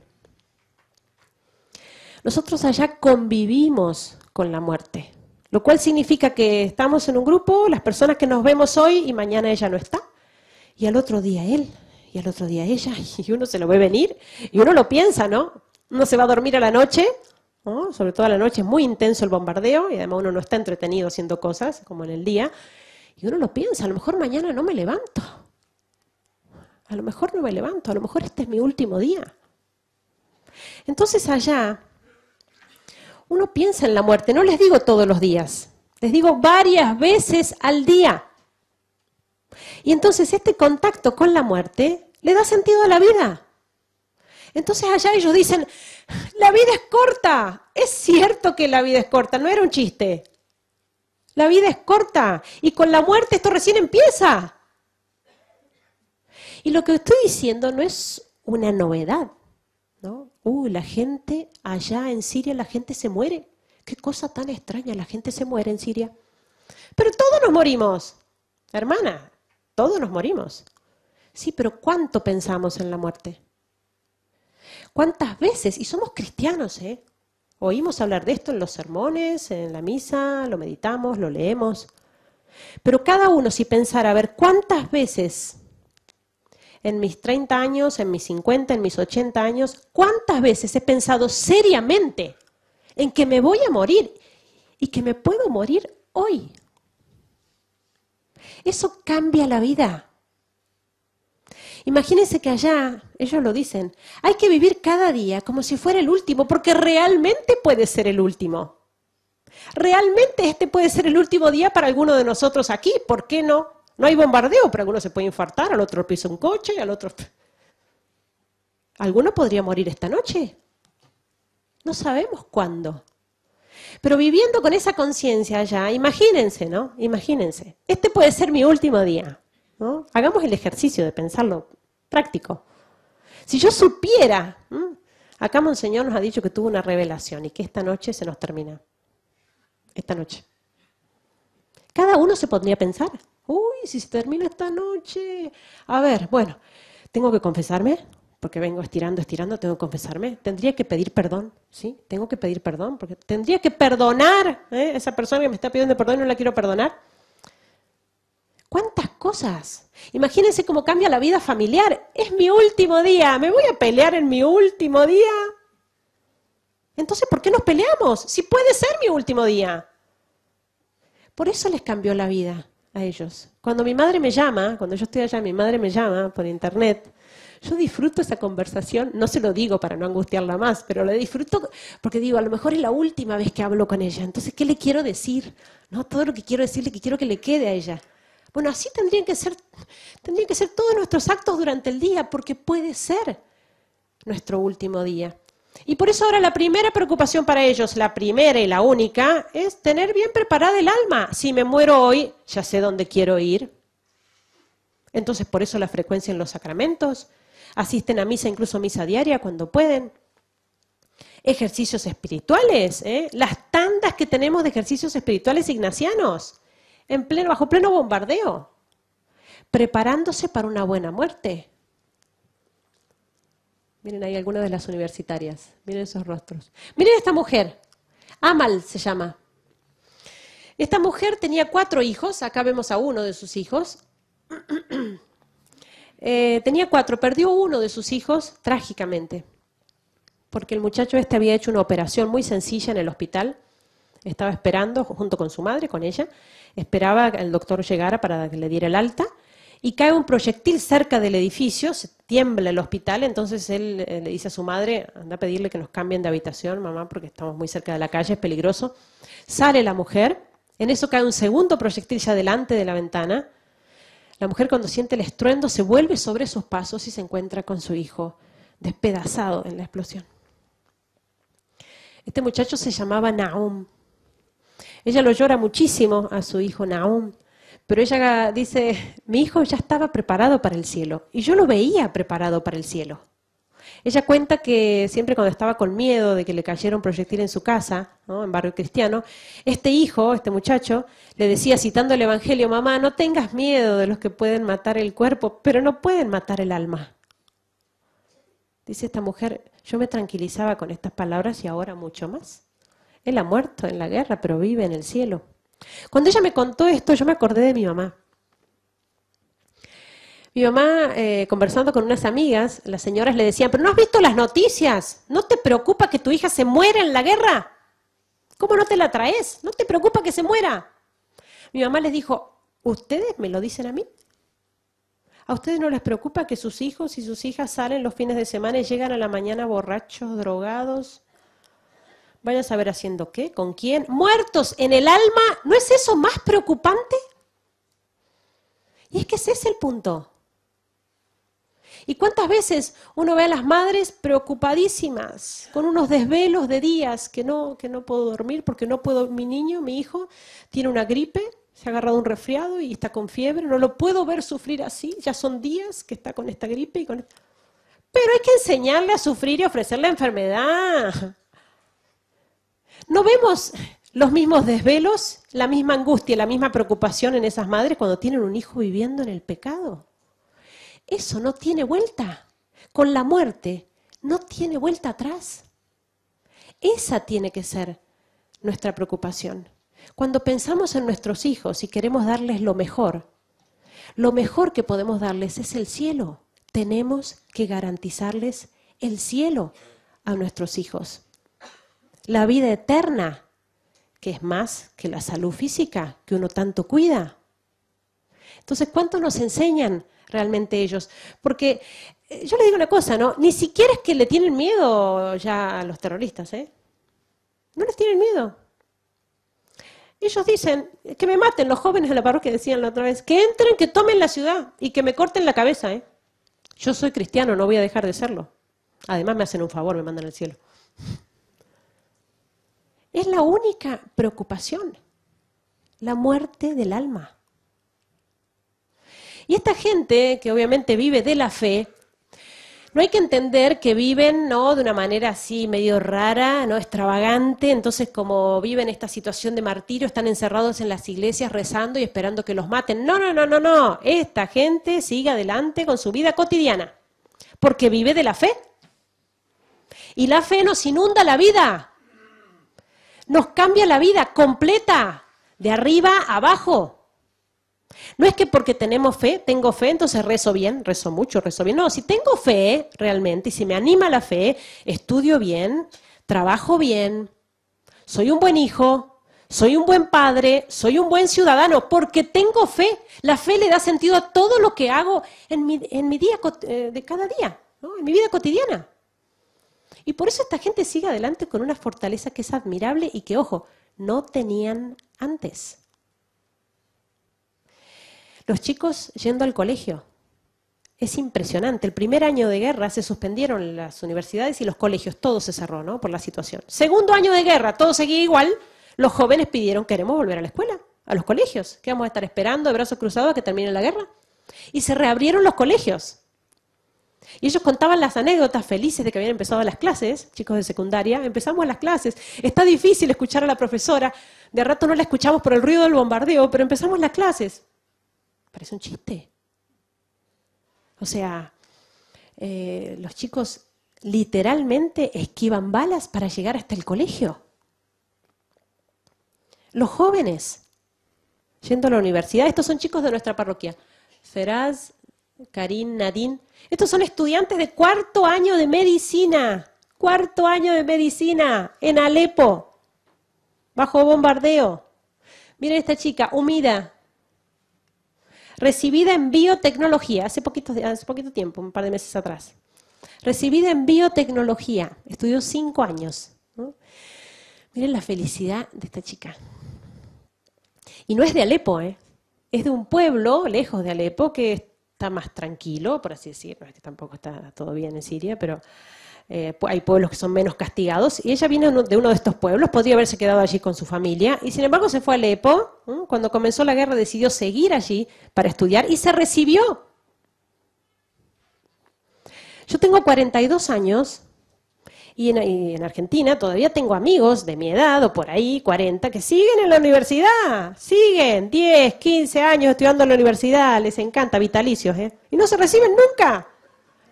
Nosotros allá convivimos con la muerte, lo cual significa que estamos en un grupo, las personas que nos vemos hoy y mañana ella no está, y al otro día él, y al otro día ella, y uno se lo ve venir, y uno lo piensa, ¿no? Uno se va a dormir a la noche, ¿no? Sobre todo a la noche es muy intenso el bombardeo, y además uno no está entretenido haciendo cosas, como en el día, y uno lo piensa, a lo mejor mañana no me levanto, a lo mejor no me levanto, a lo mejor este es mi último día. Entonces allá uno piensa en la muerte, no les digo todos los días, les digo varias veces al día. Y entonces este contacto con la muerte le da sentido a la vida. Entonces allá ellos dicen, la vida es corta. Es cierto que la vida es corta, no era un chiste. La vida es corta y con la muerte esto recién empieza. Y lo que estoy diciendo no es una novedad, ¿no? La gente allá en Siria, la gente se muere. Qué cosa tan extraña, la gente se muere en Siria. Pero todos nos morimos, hermana, todos nos morimos. Sí, pero ¿cuánto pensamos en la muerte? ¿Cuántas veces? Y somos cristianos, oímos hablar de esto en los sermones, en la misa, lo meditamos, lo leemos. Pero cada uno, si pensara, a ver, ¿cuántas veces en mis 30 años, en mis 50, en mis 80 años, cuántas veces he pensado seriamente en que me voy a morir y que me puedo morir hoy? Eso cambia la vida. Imagínense que allá, ellos lo dicen, hay que vivir cada día como si fuera el último, porque realmente puede ser el último. Realmente este puede ser el último día para alguno de nosotros aquí, ¿por qué no? No hay bombardeo, pero alguno se puede infartar, al otro pisa un coche, al otro... ¿Alguno podría morir esta noche? No sabemos cuándo. Pero viviendo con esa conciencia allá, imagínense, ¿no? Imagínense, este puede ser mi último día, ¿no? Hagamos el ejercicio de pensarlo práctico. Si yo supiera, acá Monseñor nos ha dicho que tuvo una revelación y que esta noche se nos termina. Esta noche. Cada uno se pondría a pensar, si se termina esta noche. A ver, bueno, tengo que confesarme, porque vengo estirando, tengo que confesarme. Tendría que pedir perdón, ¿sí? Tengo que pedir perdón, porque tendría que perdonar a esa persona que me está pidiendo perdón y no la quiero perdonar. ¿Cuántas cosas? Imagínense cómo cambia la vida familiar. Es mi último día, ¿me voy a pelear en mi último día? Entonces, ¿por qué nos peleamos? Si puede ser mi último día. Por eso les cambió la vida a ellos. Cuando mi madre me llama, cuando yo estoy allá, mi madre me llama por internet, yo disfruto esa conversación, no se lo digo para no angustiarla más, pero la disfruto porque digo, a lo mejor es la última vez que hablo con ella, entonces, ¿qué le quiero decir? ¿No? Todo lo que quiero decirle, que quiero que le quede a ella. Bueno, así tendrían que ser todos nuestros actos durante el día, porque puede ser nuestro último día. Y por eso ahora la primera preocupación para ellos, la primera y la única, es tener bien preparada el alma. Si me muero hoy, ya sé dónde quiero ir. Entonces, por eso la frecuencia en los sacramentos. Asisten a misa, incluso a misa diaria cuando pueden. Ejercicios espirituales, las tandas que tenemos de ejercicios espirituales ignacianos, bajo pleno bombardeo, preparándose para una buena muerte. Miren ahí algunas de las universitarias, miren esos rostros. Miren esta mujer, Amal se llama. Esta mujer tenía 4 hijos, acá vemos a uno de sus hijos. Tenía 4, perdió uno de sus hijos trágicamente, porque el muchacho había hecho una operación muy sencilla en el hospital, estaba esperando junto con su madre, con ella, esperaba que el doctor llegara para que le diera el alta, y cae un proyectil cerca del edificio, se tiembla el hospital, entonces él le dice a su madre, anda a pedirle que nos cambien de habitación, mamá, porque estamos muy cerca de la calle, es peligroso. Sale la mujer, en eso cae un segundo proyectil ya delante de la ventana. La mujer cuando siente el estruendo se vuelve sobre sus pasos y se encuentra con su hijo despedazado en la explosión. Este muchacho se llamaba Nahum. Ella lo llora muchísimo a su hijo Nahum, pero ella dice, mi hijo ya estaba preparado para el cielo, y yo lo veía preparado para el cielo. Ella cuenta que siempre cuando estaba con miedo de que le cayera un proyectil en su casa, ¿no?, en barrio cristiano, este muchacho, le decía, citando el Evangelio, mamá, no tengas miedo de los que pueden matar el cuerpo, pero no pueden matar el alma. Dice esta mujer, yo me tranquilizaba con estas palabras y ahora mucho más. Él ha muerto en la guerra, pero vive en el cielo. Cuando ella me contó esto, yo me acordé de mi mamá. Mi mamá, conversando con unas amigas, las señoras le decían, pero ¿no has visto las noticias? ¿No te preocupa que tu hija se muera en la guerra? ¿Cómo no te la traes? ¿No te preocupa que se muera? Mi mamá les dijo, ¿ustedes me lo dicen a mí? ¿A ustedes no les preocupa que sus hijos y sus hijas salen los fines de semana y llegan a la mañana borrachos, drogados? Vaya a saber haciendo qué, con quién, muertos en el alma. ¿No es eso más preocupante? Y es que ese es el punto. ¿Y cuántas veces uno ve a las madres preocupadísimas, con unos desvelos de días que no puedo dormir porque no puedo, mi hijo, tiene una gripe, se ha agarrado un resfriado y está con fiebre, no lo puedo ver sufrir así, ya son días que está con esta gripe. Pero hay que enseñarle a sufrir y ofrecerle enfermedad. ¿No vemos los mismos desvelos, la misma angustia, la misma preocupación en esas madres cuando tienen un hijo viviendo en el pecado? Eso no tiene vuelta. Con la muerte no tiene vuelta atrás. Esa tiene que ser nuestra preocupación. Cuando pensamos en nuestros hijos y queremos darles lo mejor que podemos darles es el cielo. Tenemos que garantizarles el cielo a nuestros hijos. La vida eterna, que es más que la salud física que uno tanto cuida. Entonces, ¿cuánto nos enseñan realmente ellos? Porque yo les digo una cosa, ¿no? Ni siquiera es que le tienen miedo ya a los terroristas, ¿eh? No les tienen miedo. Ellos dicen que me maten, los jóvenes de la parroquia decían la otra vez, que entren, que tomen la ciudad y que me corten la cabeza, ¿eh? Yo soy cristiano, no voy a dejar de serlo. Además me hacen un favor, me mandan al cielo. Es la única preocupación, la muerte del alma. Y esta gente que obviamente vive de la fe, no hay que entender que viven, ¿no?, de una manera así medio rara, ¿no?, extravagante, entonces como viven esta situación de martirio, están encerrados en las iglesias rezando y esperando que los maten. No. Esta gente sigue adelante con su vida cotidiana, porque vive de la fe. Y la fe nos inunda la vida, nos cambia la vida completa, de arriba a abajo. No es que porque tengo fe, entonces rezo bien, rezo mucho, rezo bien. No, si tengo fe realmente, y si me anima la fe, estudio bien, trabajo bien, soy un buen hijo, soy un buen padre, soy un buen ciudadano, porque tengo fe. La fe le da sentido a todo lo que hago en mi día de cada día, ¿no?, en mi vida cotidiana. Y por eso esta gente sigue adelante con una fortaleza que es admirable y que, ojo, no tenían antes. Los chicos yendo al colegio. Es impresionante. El primer año de guerra se suspendieron las universidades y los colegios. Todo se cerró, ¿no? Por la situación. Segundo año de guerra, todo seguía igual. Los jóvenes pidieron, queremos volver a la escuela, a los colegios. ¿Qué vamos a estar esperando de brazos cruzados a que termine la guerra? Y se reabrieron los colegios. Y ellos contaban las anécdotas felices de que habían empezado las clases, chicos de secundaria. Empezamos las clases. Está difícil escuchar a la profesora. De rato no la escuchamos por el ruido del bombardeo, pero empezamos las clases. Parece un chiste. O sea, los chicos literalmente esquivan balas para llegar hasta el colegio. Los jóvenes, yendo a la universidad, estos son chicos de nuestra parroquia. Feraz, Karim, Nadine. Estos son estudiantes de cuarto año de medicina. Cuarto año de medicina en Alepo, bajo bombardeo. Miren esta chica, Humida. Recibida en biotecnología, hace poquito tiempo, un par de meses atrás. Recibida en biotecnología, estudió 5 años, ¿no? Miren la felicidad de esta chica. Y no es de Alepo, es de un pueblo lejos de Alepo que está más tranquilo, por así decirlo. Tampoco está todo bien en Siria, pero hay pueblos que son menos castigados. Y ella viene de uno de estos pueblos, podría haberse quedado allí con su familia, y sin embargo se fue a Alepo. Cuando comenzó la guerra decidió seguir allí para estudiar y se recibió. Yo tengo 42 años y en Argentina todavía tengo amigos de mi edad o por ahí, 40, que siguen en la universidad. Siguen 10, 15 años estudiando en la universidad, les encanta, vitalicios, y no se reciben nunca.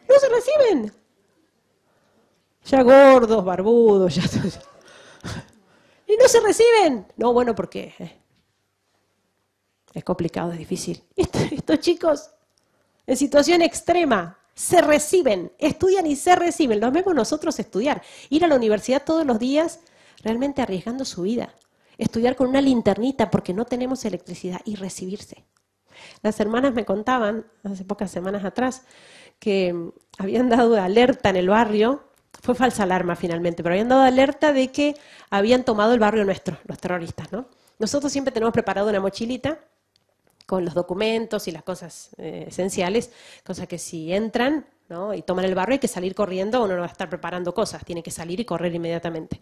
No se reciben. Ya gordos, barbudos, ya. Y no se reciben. No, bueno, porque es complicado, es difícil. Estos chicos, en situación extrema, se reciben, estudian y se reciben. Los vemos nosotros estudiar. Ir a la universidad todos los días, realmente arriesgando su vida. Estudiar con una linternita porque no tenemos electricidad y recibirse. Las hermanas me contaban, hace pocas semanas atrás, que habían dado alerta en el barrio. Fue falsa alarma finalmente, pero habían dado alerta de que habían tomado el barrio nuestro, los terroristas, ¿no? Nosotros siempre tenemos preparado una mochilita con los documentos y las cosas esenciales, cosa que si entran, ¿no?, y toman el barrio hay que salir corriendo, uno no va a estar preparando cosas, tiene que salir y correr inmediatamente.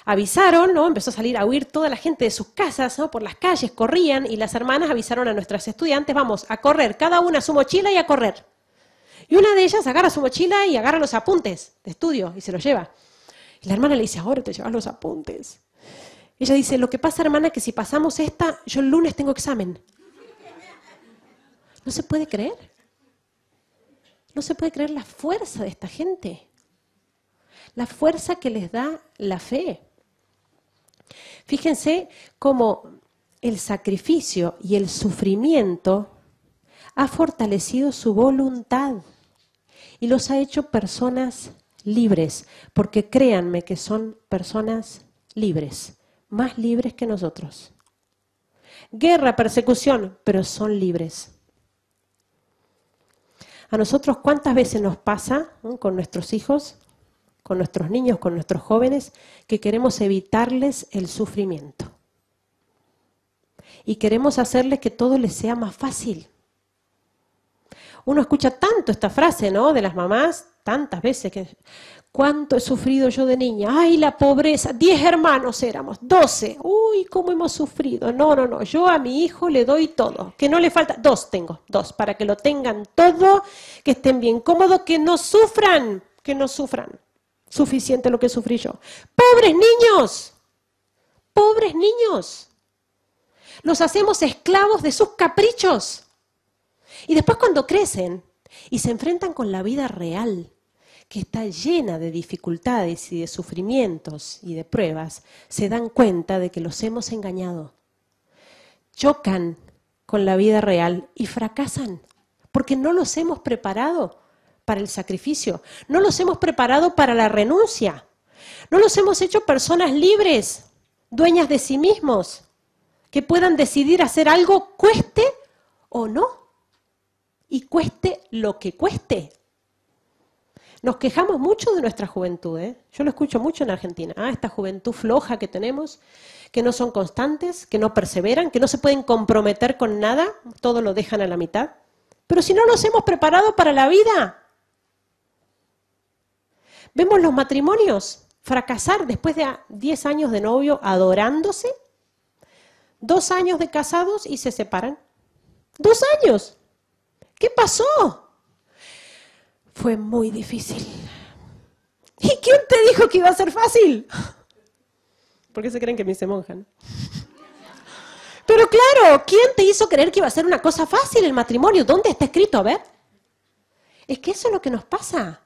Avisaron, ¿no?, empezó a salir a huir toda la gente de sus casas, ¿no?, por las calles, corrían, y las hermanas avisaron a nuestras estudiantes, vamos a correr, cada una su mochila y a correr. Y una de ellas agarra su mochila y agarra los apuntes de estudio y se los lleva. Y la hermana le dice, ahora te llevas los apuntes. Ella dice, lo que pasa, hermana, que si pasamos esta, yo el lunes tengo examen. No se puede creer. No se puede creer la fuerza de esta gente. La fuerza que les da la fe. Fíjense cómo el sacrificio y el sufrimiento ha fortalecido su voluntad y los ha hecho personas libres, porque créanme que son personas libres, más libres que nosotros. Guerra, persecución, pero son libres. A nosotros, ¿cuántas veces nos pasa, ¿no?, con nuestros hijos, con nuestros niños, con nuestros jóvenes, que queremos evitarles el sufrimiento? Y queremos hacerles que todo les sea más fácil. Uno escucha tanto esta frase, ¿no?, de las mamás, tantas veces, que cuánto he sufrido yo de niña, ay, la pobreza, 10 hermanos éramos, 12, uy, cómo hemos sufrido, no, yo a mi hijo le doy todo, que no le falta, 2 tengo, 2, para que lo tengan todo, que estén bien cómodos, que no sufran, suficiente lo que sufrí yo. Pobres niños, los hacemos esclavos de sus caprichos. Y después cuando crecen y se enfrentan con la vida real, que está llena de dificultades y de sufrimientos y de pruebas, se dan cuenta de que los hemos engañado. Chocan con la vida real y fracasan, porque no los hemos preparado para el sacrificio, no los hemos preparado para la renuncia, no los hemos hecho personas libres, dueñas de sí mismos, que puedan decidir hacer algo, cueste o no. Y cueste lo que cueste. Nos quejamos mucho de nuestra juventud, ¿eh? Yo lo escucho mucho en Argentina. Esta juventud floja que tenemos, que no son constantes, que no perseveran, que no se pueden comprometer con nada, todo lo dejan a la mitad. Pero si no nos hemos preparado para la vida, vemos los matrimonios fracasar después de 10 años de novio adorándose, 2 años de casados y se separan. 2 años. ¿Qué pasó? Fue muy difícil. ¿Y quién te dijo que iba a ser fácil? ¿Por qué se creen que me hice monja, no? Pero claro, ¿quién te hizo creer que iba a ser una cosa fácil el matrimonio? ¿Dónde está escrito? A ver. Es que eso es lo que nos pasa.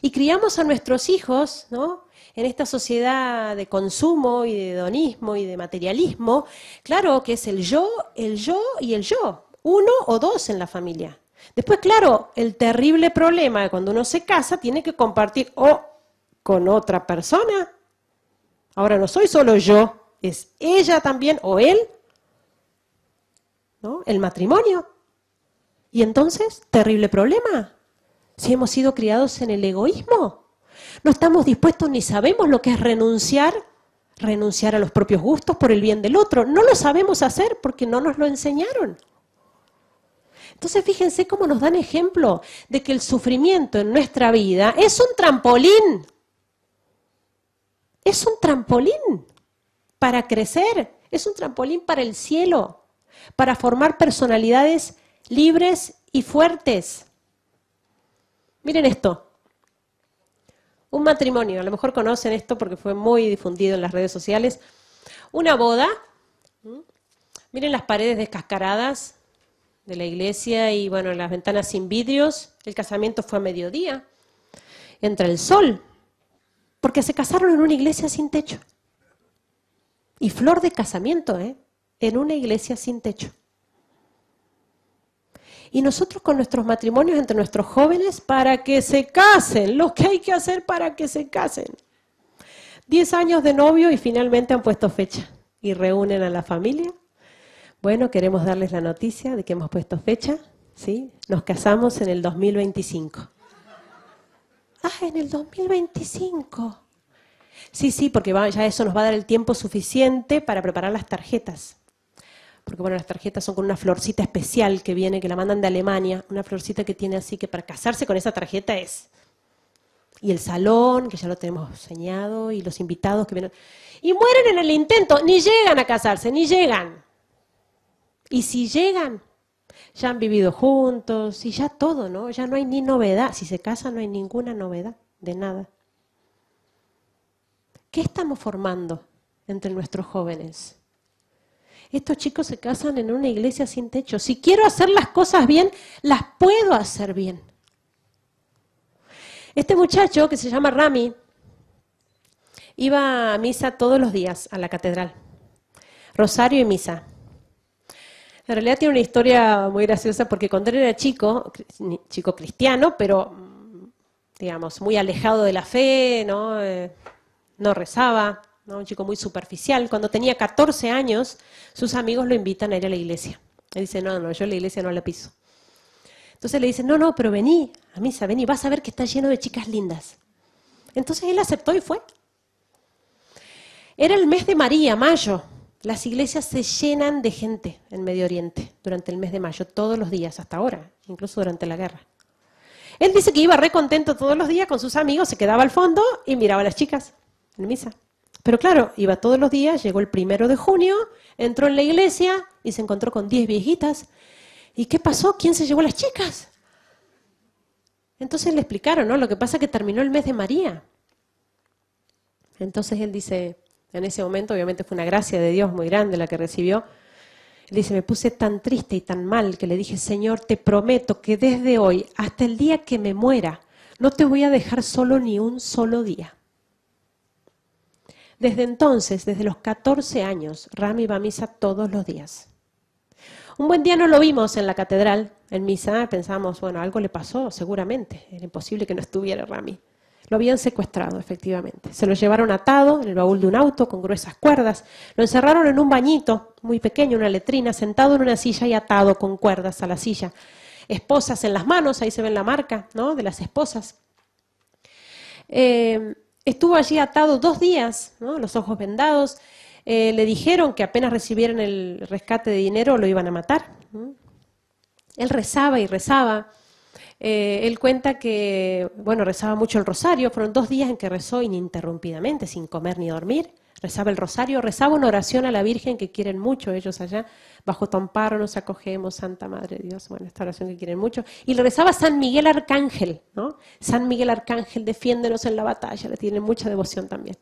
Y criamos a nuestros hijos, ¿no?, en esta sociedad de consumo y de hedonismo y de materialismo. Claro que es el yo y el yo. 1 o 2 en la familia. Después, claro, el terrible problema de cuando uno se casa, tiene que compartir o con otra persona. Ahora no soy solo yo, es ella también o él, ¿no? El matrimonio. Y entonces, terrible problema. Si hemos sido criados en el egoísmo, no estamos dispuestos ni sabemos lo que es renunciar a los propios gustos por el bien del otro. No lo sabemos hacer porque no nos lo enseñaron. Entonces fíjense cómo nos dan ejemplo de que el sufrimiento en nuestra vida es un trampolín. Es un trampolín para crecer, es un trampolín para el cielo, para formar personalidades libres y fuertes. Miren esto. Un matrimonio, a lo mejor conocen esto porque fue muy difundido en las redes sociales. Una boda. Miren las paredes descascaradas de la iglesia y bueno, las ventanas sin vidrios. El casamiento fue a mediodía. Entra el sol. Porque se casaron en una iglesia sin techo. Y flor de casamiento, ¿eh? En una iglesia sin techo. Y nosotros con nuestros matrimonios entre nuestros jóvenes para que se casen, lo que hay que hacer para que se casen. 10 años de novio y finalmente han puesto fecha y reúnen a la familia. Bueno, queremos darles la noticia de que hemos puesto fecha, ¿sí? Nos casamos en el 2025. En el 2025. Sí, porque ya eso nos va a dar el tiempo suficiente para preparar las tarjetas. Porque bueno, las tarjetas son con una florcita especial que viene, que la mandan de Alemania, una florcita que tiene así que para casarse con esa tarjeta es. Y el salón, que ya lo tenemos señado, y los invitados que vienen. Y mueren en el intento, ni llegan a casarse, ni llegan. Y si llegan, ya han vivido juntos y ya todo, ¿no? Ya no hay ni novedad. Si se casan no hay ninguna novedad de nada. ¿Qué estamos formando entre nuestros jóvenes? Estos chicos se casan en una iglesia sin techo. Si quiero hacer las cosas bien, las puedo hacer bien. Este muchacho, que se llama Rami, iba a misa todos los días a la catedral. Rosario y misa. En realidad tiene una historia muy graciosa porque cuando él era chico cristiano, pero digamos, muy alejado de la fe, ¿no? No rezaba, ¿no? Un chico muy superficial. Cuando tenía 14 años, sus amigos lo invitan a ir a la iglesia. Él dice, no, yo la iglesia no la piso. Entonces le dicen, no, pero vení a misa, vení, vas a ver que está lleno de chicas lindas. Entonces él aceptó y fue. Era el mes de María, mayo. Las iglesias se llenan de gente en Medio Oriente durante el mes de mayo, todos los días, hasta ahora, incluso durante la guerra. Él dice que iba re contento todos los días con sus amigos, se quedaba al fondo y miraba a las chicas en misa. Pero claro, iba todos los días, llegó el 1 de junio, entró en la iglesia y se encontró con 10 viejitas. ¿Y qué pasó? ¿Quién se llevó a las chicas? Entonces le explicaron, ¿no? Lo que pasa es que terminó el mes de María. Entonces él dice, en ese momento obviamente fue una gracia de Dios muy grande la que recibió. Él dice, me puse tan triste y tan mal que le dije, Señor, te prometo que desde hoy hasta el día que me muera, no te voy a dejar solo ni un solo día. Desde entonces, desde los 14 años, Rami va a misa todos los días. Un buen día no lo vimos en la catedral, en misa, pensamos, bueno, algo le pasó, seguramente, era imposible que no estuviera Rami. Lo habían secuestrado, efectivamente. Se lo llevaron atado en el baúl de un auto con gruesas cuerdas, lo encerraron en un bañito muy pequeño, una letrina, sentado en una silla y atado con cuerdas a la silla. Esposas en las manos, ahí se ve la marca, ¿no?, de las esposas. Estuvo allí atado 2 días, ¿no? Los ojos vendados. Le dijeron que apenas recibieran el rescate de dinero lo iban a matar. Él rezaba y rezaba. Él cuenta que, bueno, rezaba mucho el rosario. Fueron 2 días en que rezó ininterrumpidamente, sin comer ni dormir. Rezaba el rosario, rezaba una oración a la Virgen que quieren mucho ellos allá. Bajo tu amparo nos acogemos, Santa Madre de Dios. Bueno, esta oración que quieren mucho. Y le rezaba a San Miguel Arcángel, ¿no? San Miguel Arcángel, defiéndenos en la batalla. Le tienen mucha devoción también.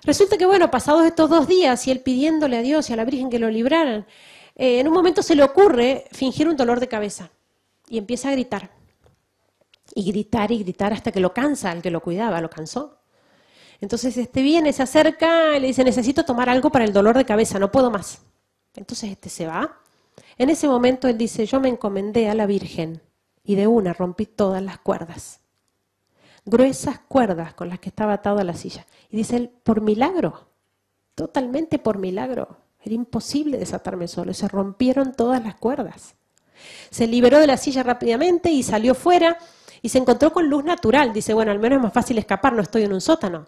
Resulta que, bueno, pasados estos 2 días y él pidiéndole a Dios y a la Virgen que lo libraran, en un momento se le ocurre fingir un dolor de cabeza y empieza a gritar. Y gritar hasta que lo cansa, el que lo cuidaba, lo cansó. Entonces viene, se acerca y le dice, necesito tomar algo para el dolor de cabeza, no puedo más. Entonces se va. En ese momento él dice, yo me encomendé a la Virgen y de una rompí todas las cuerdas. Gruesas cuerdas con las que estaba atado a la silla. Y dice él, por milagro, totalmente por milagro. Era imposible desatarme solo, se rompieron todas las cuerdas. Se liberó de la silla rápidamente y salió fuera y se encontró con luz natural. Dice, bueno, al menos es más fácil escapar, no estoy en un sótano.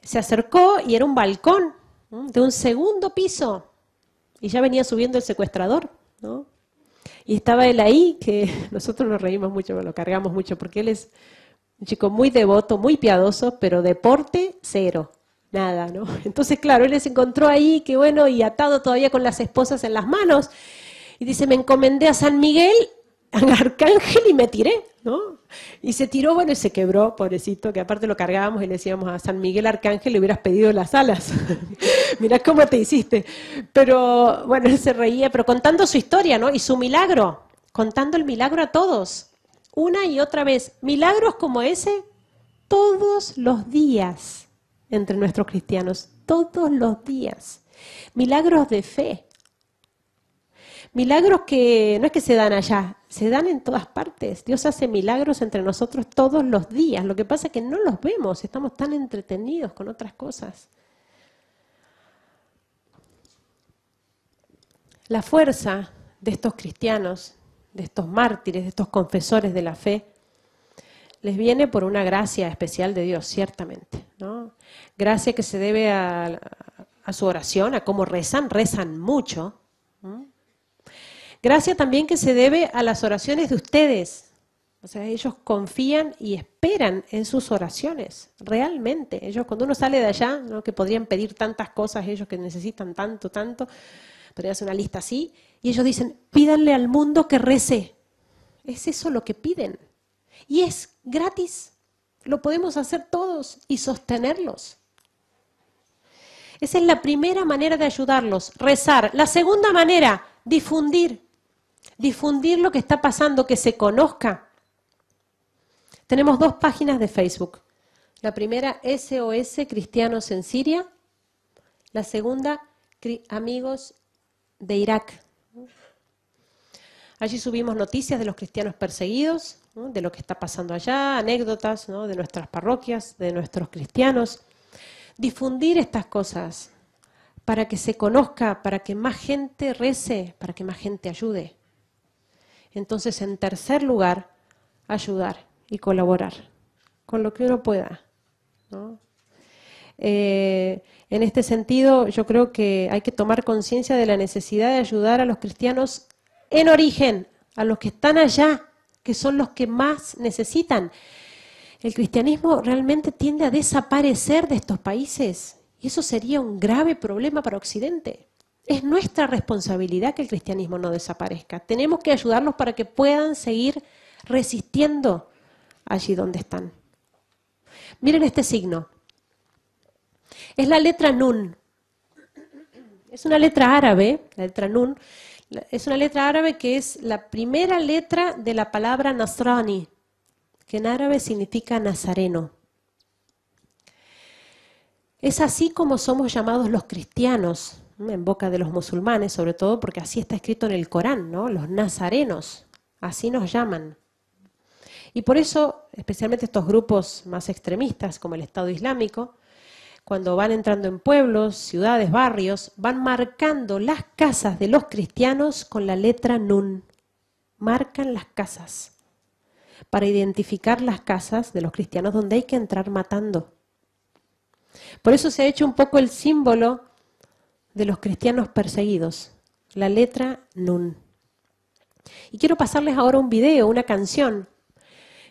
Se acercó y era un balcón de un 2.º piso y ya venía subiendo el secuestrador, ¿no? Y estaba él ahí, que nosotros nos reímos mucho, lo cargamos mucho, porque él es un chico muy devoto, muy piadoso, pero deporte, cero, nada, ¿no? Entonces, claro, él se encontró ahí, que bueno, y atado todavía con las esposas en las manos, y dice, me encomendé a San Miguel, al Arcángel, y me tiré, ¿no? Y se tiró, bueno, y se quebró, pobrecito, que aparte lo cargábamos y le decíamos a San Miguel Arcángel, le hubieras pedido las alas. Mirá cómo te hiciste. Pero, bueno, él se reía, pero contando su historia, ¿no? Y su milagro, contando el milagro a todos, una y otra vez. Milagros como ese, todos los días, entre nuestros cristianos, todos los días. Milagros de fe. Milagros que no es que se dan allá, se dan en todas partes. Dios hace milagros entre nosotros todos los días. Lo que pasa es que no los vemos, estamos tan entretenidos con otras cosas. La fuerza de estos cristianos, de estos mártires, de estos confesores de la fe, les viene por una gracia especial de Dios, ciertamente, ¿no? Gracia que se debe a su oración, a cómo rezan mucho, ¿no? Gracia también que se debe a las oraciones de ustedes. O sea, ellos confían y esperan en sus oraciones, realmente. Ellos, cuando uno sale de allá, ¿no? Que podrían pedir tantas cosas, ellos que necesitan tanto, podría hacer una lista así, y ellos dicen, pídanle al mundo que rece. Es eso lo que piden. Y es gratis. Lo podemos hacer todos y sostenerlos. Esa es la primera manera de ayudarlos, rezar. La segunda manera, difundir. Difundir lo que está pasando, que se conozca. Tenemos 2 páginas de Facebook. La primera, SOS Cristianos en Siria. La segunda, Amigos de Irak. Allí subimos noticias de los cristianos perseguidos, ¿no? De lo que está pasando allá, anécdotas, ¿no? De nuestras parroquias, de nuestros cristianos. Difundir estas cosas para que se conozca, para que más gente rece, para que más gente ayude. Entonces, en tercer lugar, ayudar y colaborar con lo que uno pueda, ¿no? En este sentido, yo creo que hay que tomar conciencia de la necesidad de ayudar a los cristianos en origen, a los que están allá, que son los que más necesitan. El cristianismo realmente tiende a desaparecer de estos países y eso sería un grave problema para Occidente. Es nuestra responsabilidad que el cristianismo no desaparezca. Tenemos que ayudarlos para que puedan seguir resistiendo allí donde están. Miren este signo. Es la letra Nun. Es una letra árabe, la letra Nun. Es una letra árabe que es la primera letra de la palabra Nasrani, que en árabe significa nazareno. Es así como somos llamados los cristianos, en boca de los musulmanes, sobre todo porque así está escrito en el Corán, ¿no? Los nazarenos, así nos llaman. Y por eso, especialmente estos grupos más extremistas, como el Estado Islámico, cuando van entrando en pueblos, ciudades, barrios, van marcando las casas de los cristianos con la letra Nun. Marcan las casas. para identificar las casas de los cristianos donde hay que entrar matando. Por eso se ha hecho un poco el símbolo de los cristianos perseguidos, la letra Nun. Y quiero pasarles ahora un video, una canción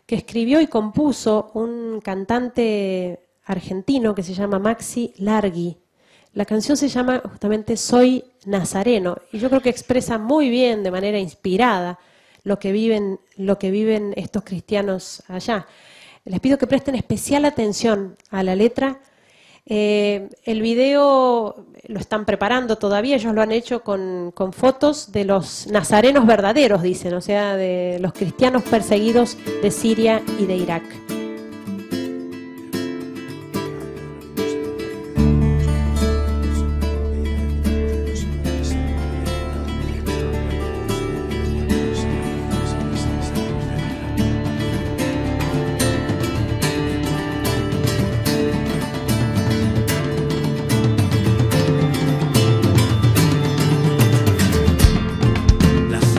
que escribió y compuso un cantante argentino que se llama Maxi Largui. La canción se llama justamente Soy Nazareno y yo creo que expresa muy bien, de manera inspirada, lo que viven estos cristianos allá. Les pido que presten especial atención a la letra. El video lo están preparando todavía, ellos lo han hecho con fotos de los nazarenos verdaderos, dicen, o sea, de los cristianos perseguidos de Siria y de Irak.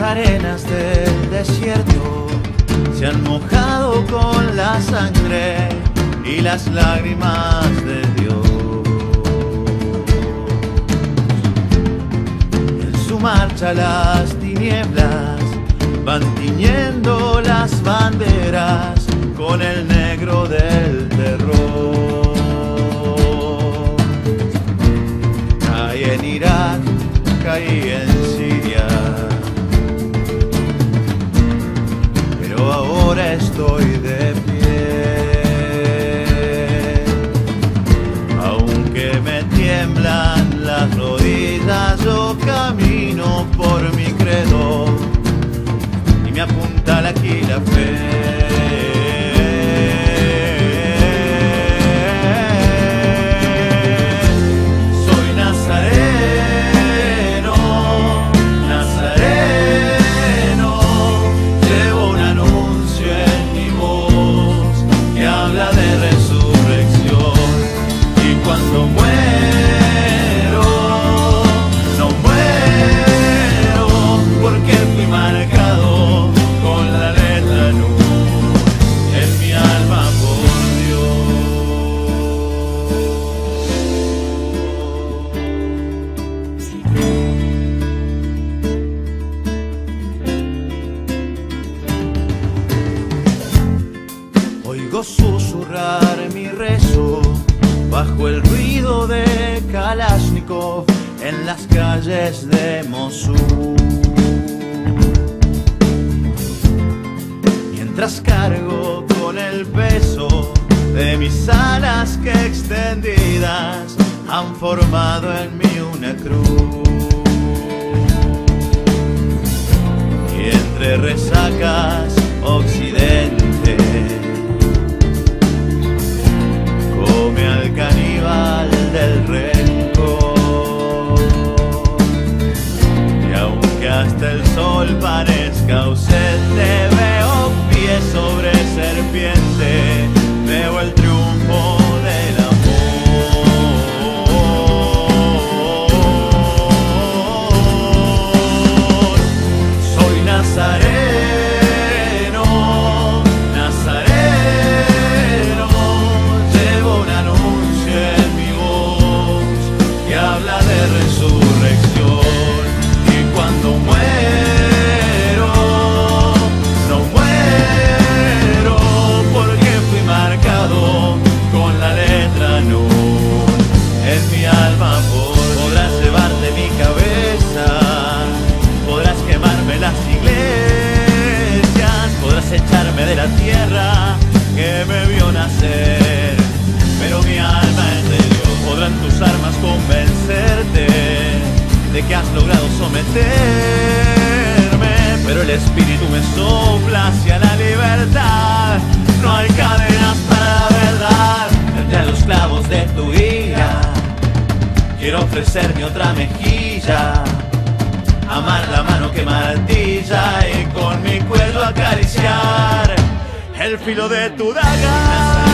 Arenas del desierto se han mojado con la sangre y las lágrimas de Dios. En su marcha las tinieblas van tiñendo las banderas con el negro del terror. Caí en Irak, caí en Siria, ahora estoy de pie. Aunque me tiemblan las rodillas, yo camino por mi credo y me apuntala aquí la fe. Soy nazareno, nazareno, llevo un anuncio en mi voz que habla de resurrección, y cuando muero, no muero porque fui marcado con la letra Nun en mi alma por Oigo susurrar mi rezo bajo el ruido de Kalashnikov en las calles de Mosul. Mientras cargo con el peso de mis alas que extendidas han formado en mí una cruz. Y entre resacas occidente come al caníbal del rencor. Y aunque hasta el sol parezca ausente, veo pies sobre serpiente, veo el triunfo del amor. Soy nazareno, nazareno, llevo un anuncio en mi voz que habla de resurrección, y cuando muero, no muero porque fui marcado con la letra Nun en mi alma. Podrás llevarte mi cabeza, podrás quemarme las iglesias, podrás echarme de la tierra que me vio nacer, pero mi alma es de Dios. Podrán tus armas convencerte de que has logrado someterme, pero el espíritu me sopla hacia la libertad. No hay cadenas para la verdad. Entre los clavos de tu ira quiero ofrecerme otra mejilla, amar la mano que martilla y con mi cuello acariciar el filo de tu daga.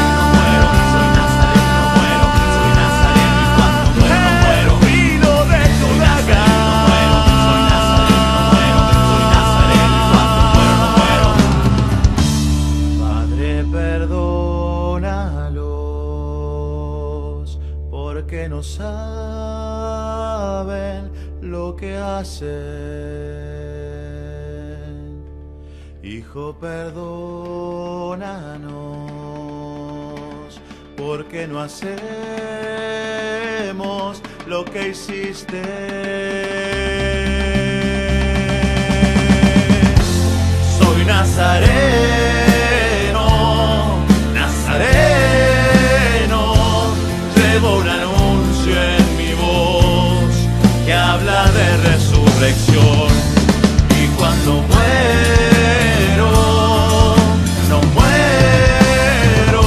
porque no saben lo que hacen. Hijo, perdónanos, porque no hacemos lo que hiciste. Soy nazareno, nazareno, llevo un anuncio en mi voz que habla de resurrección. Y cuando muero, no muero,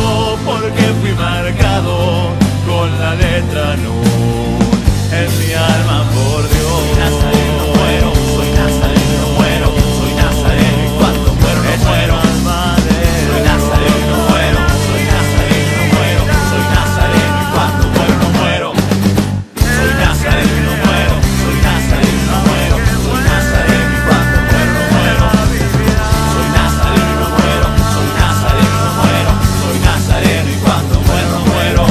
porque fui marcado con la letra Nun en mi alma por Dios. Soy nazareno, no muero, soy nazareno, no muero, soy nazareno y cuando muero no muero. Soy nazareno, no muero, soy nazareno, no muero, soy nazareno y cuando muero no muero. Soy nazareno, no muero, soy nazareno, no muero, soy nazareno y cuando muero no muero. Soy nazareno, no muero, soy nazareno, no muero, soy nazareno y cuando muero no muero.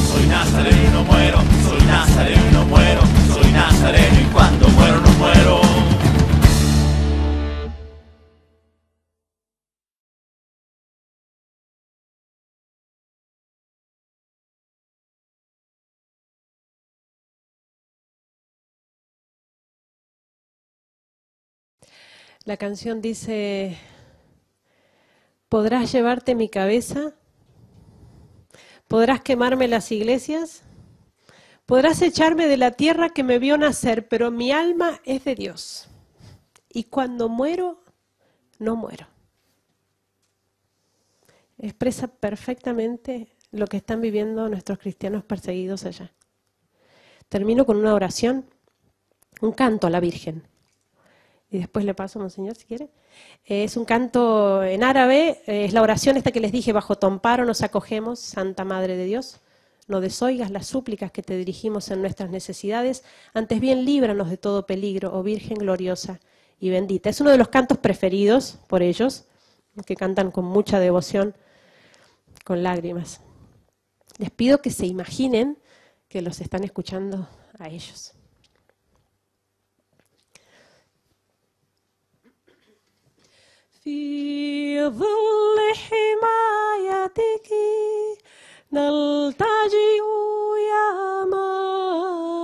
Soy nazareno, no muero, soy nazareno, no muero, soy nazareno y cuando muero no muero. La canción dice: ¿podrás llevarte mi cabeza? ¿Podrás quemarme las iglesias? Podrás echarme de la tierra que me vio nacer, pero mi alma es de Dios. Y cuando muero, no muero. Expresa perfectamente lo que están viviendo nuestros cristianos perseguidos allá. Termino con una oración, un canto a la Virgen. Y después le paso a Monseñor si quiere. Es un canto en árabe, es la oración esta que les dije: bajo tu amparo nos acogemos, Santa Madre de Dios. No desoigas las súplicas que te dirigimos en nuestras necesidades, antes bien líbranos de todo peligro, oh Virgen gloriosa y bendita. Es uno de los cantos preferidos por ellos, que cantan con mucha devoción, con lágrimas. Les pido que se imaginen que los están escuchando a ellos. في ظل حمايتك نلتجئ يا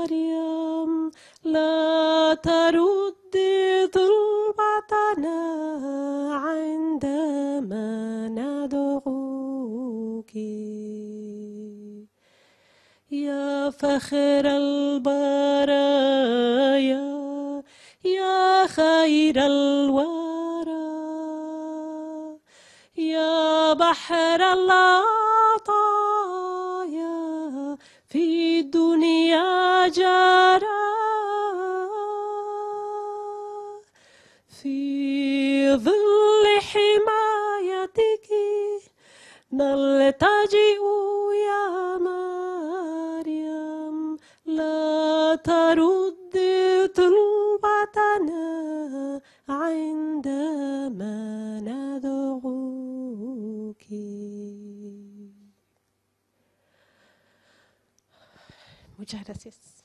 مريم لا ترد طلبتنا عندما ندعوك يا فخر البرايا يا خير الورى يا بحر العطايا في الدنيا جرى في ظل حمايتك نلتجئ يا مريم لا ترد طلبتنا عندما ندعوك. Muchas gracias.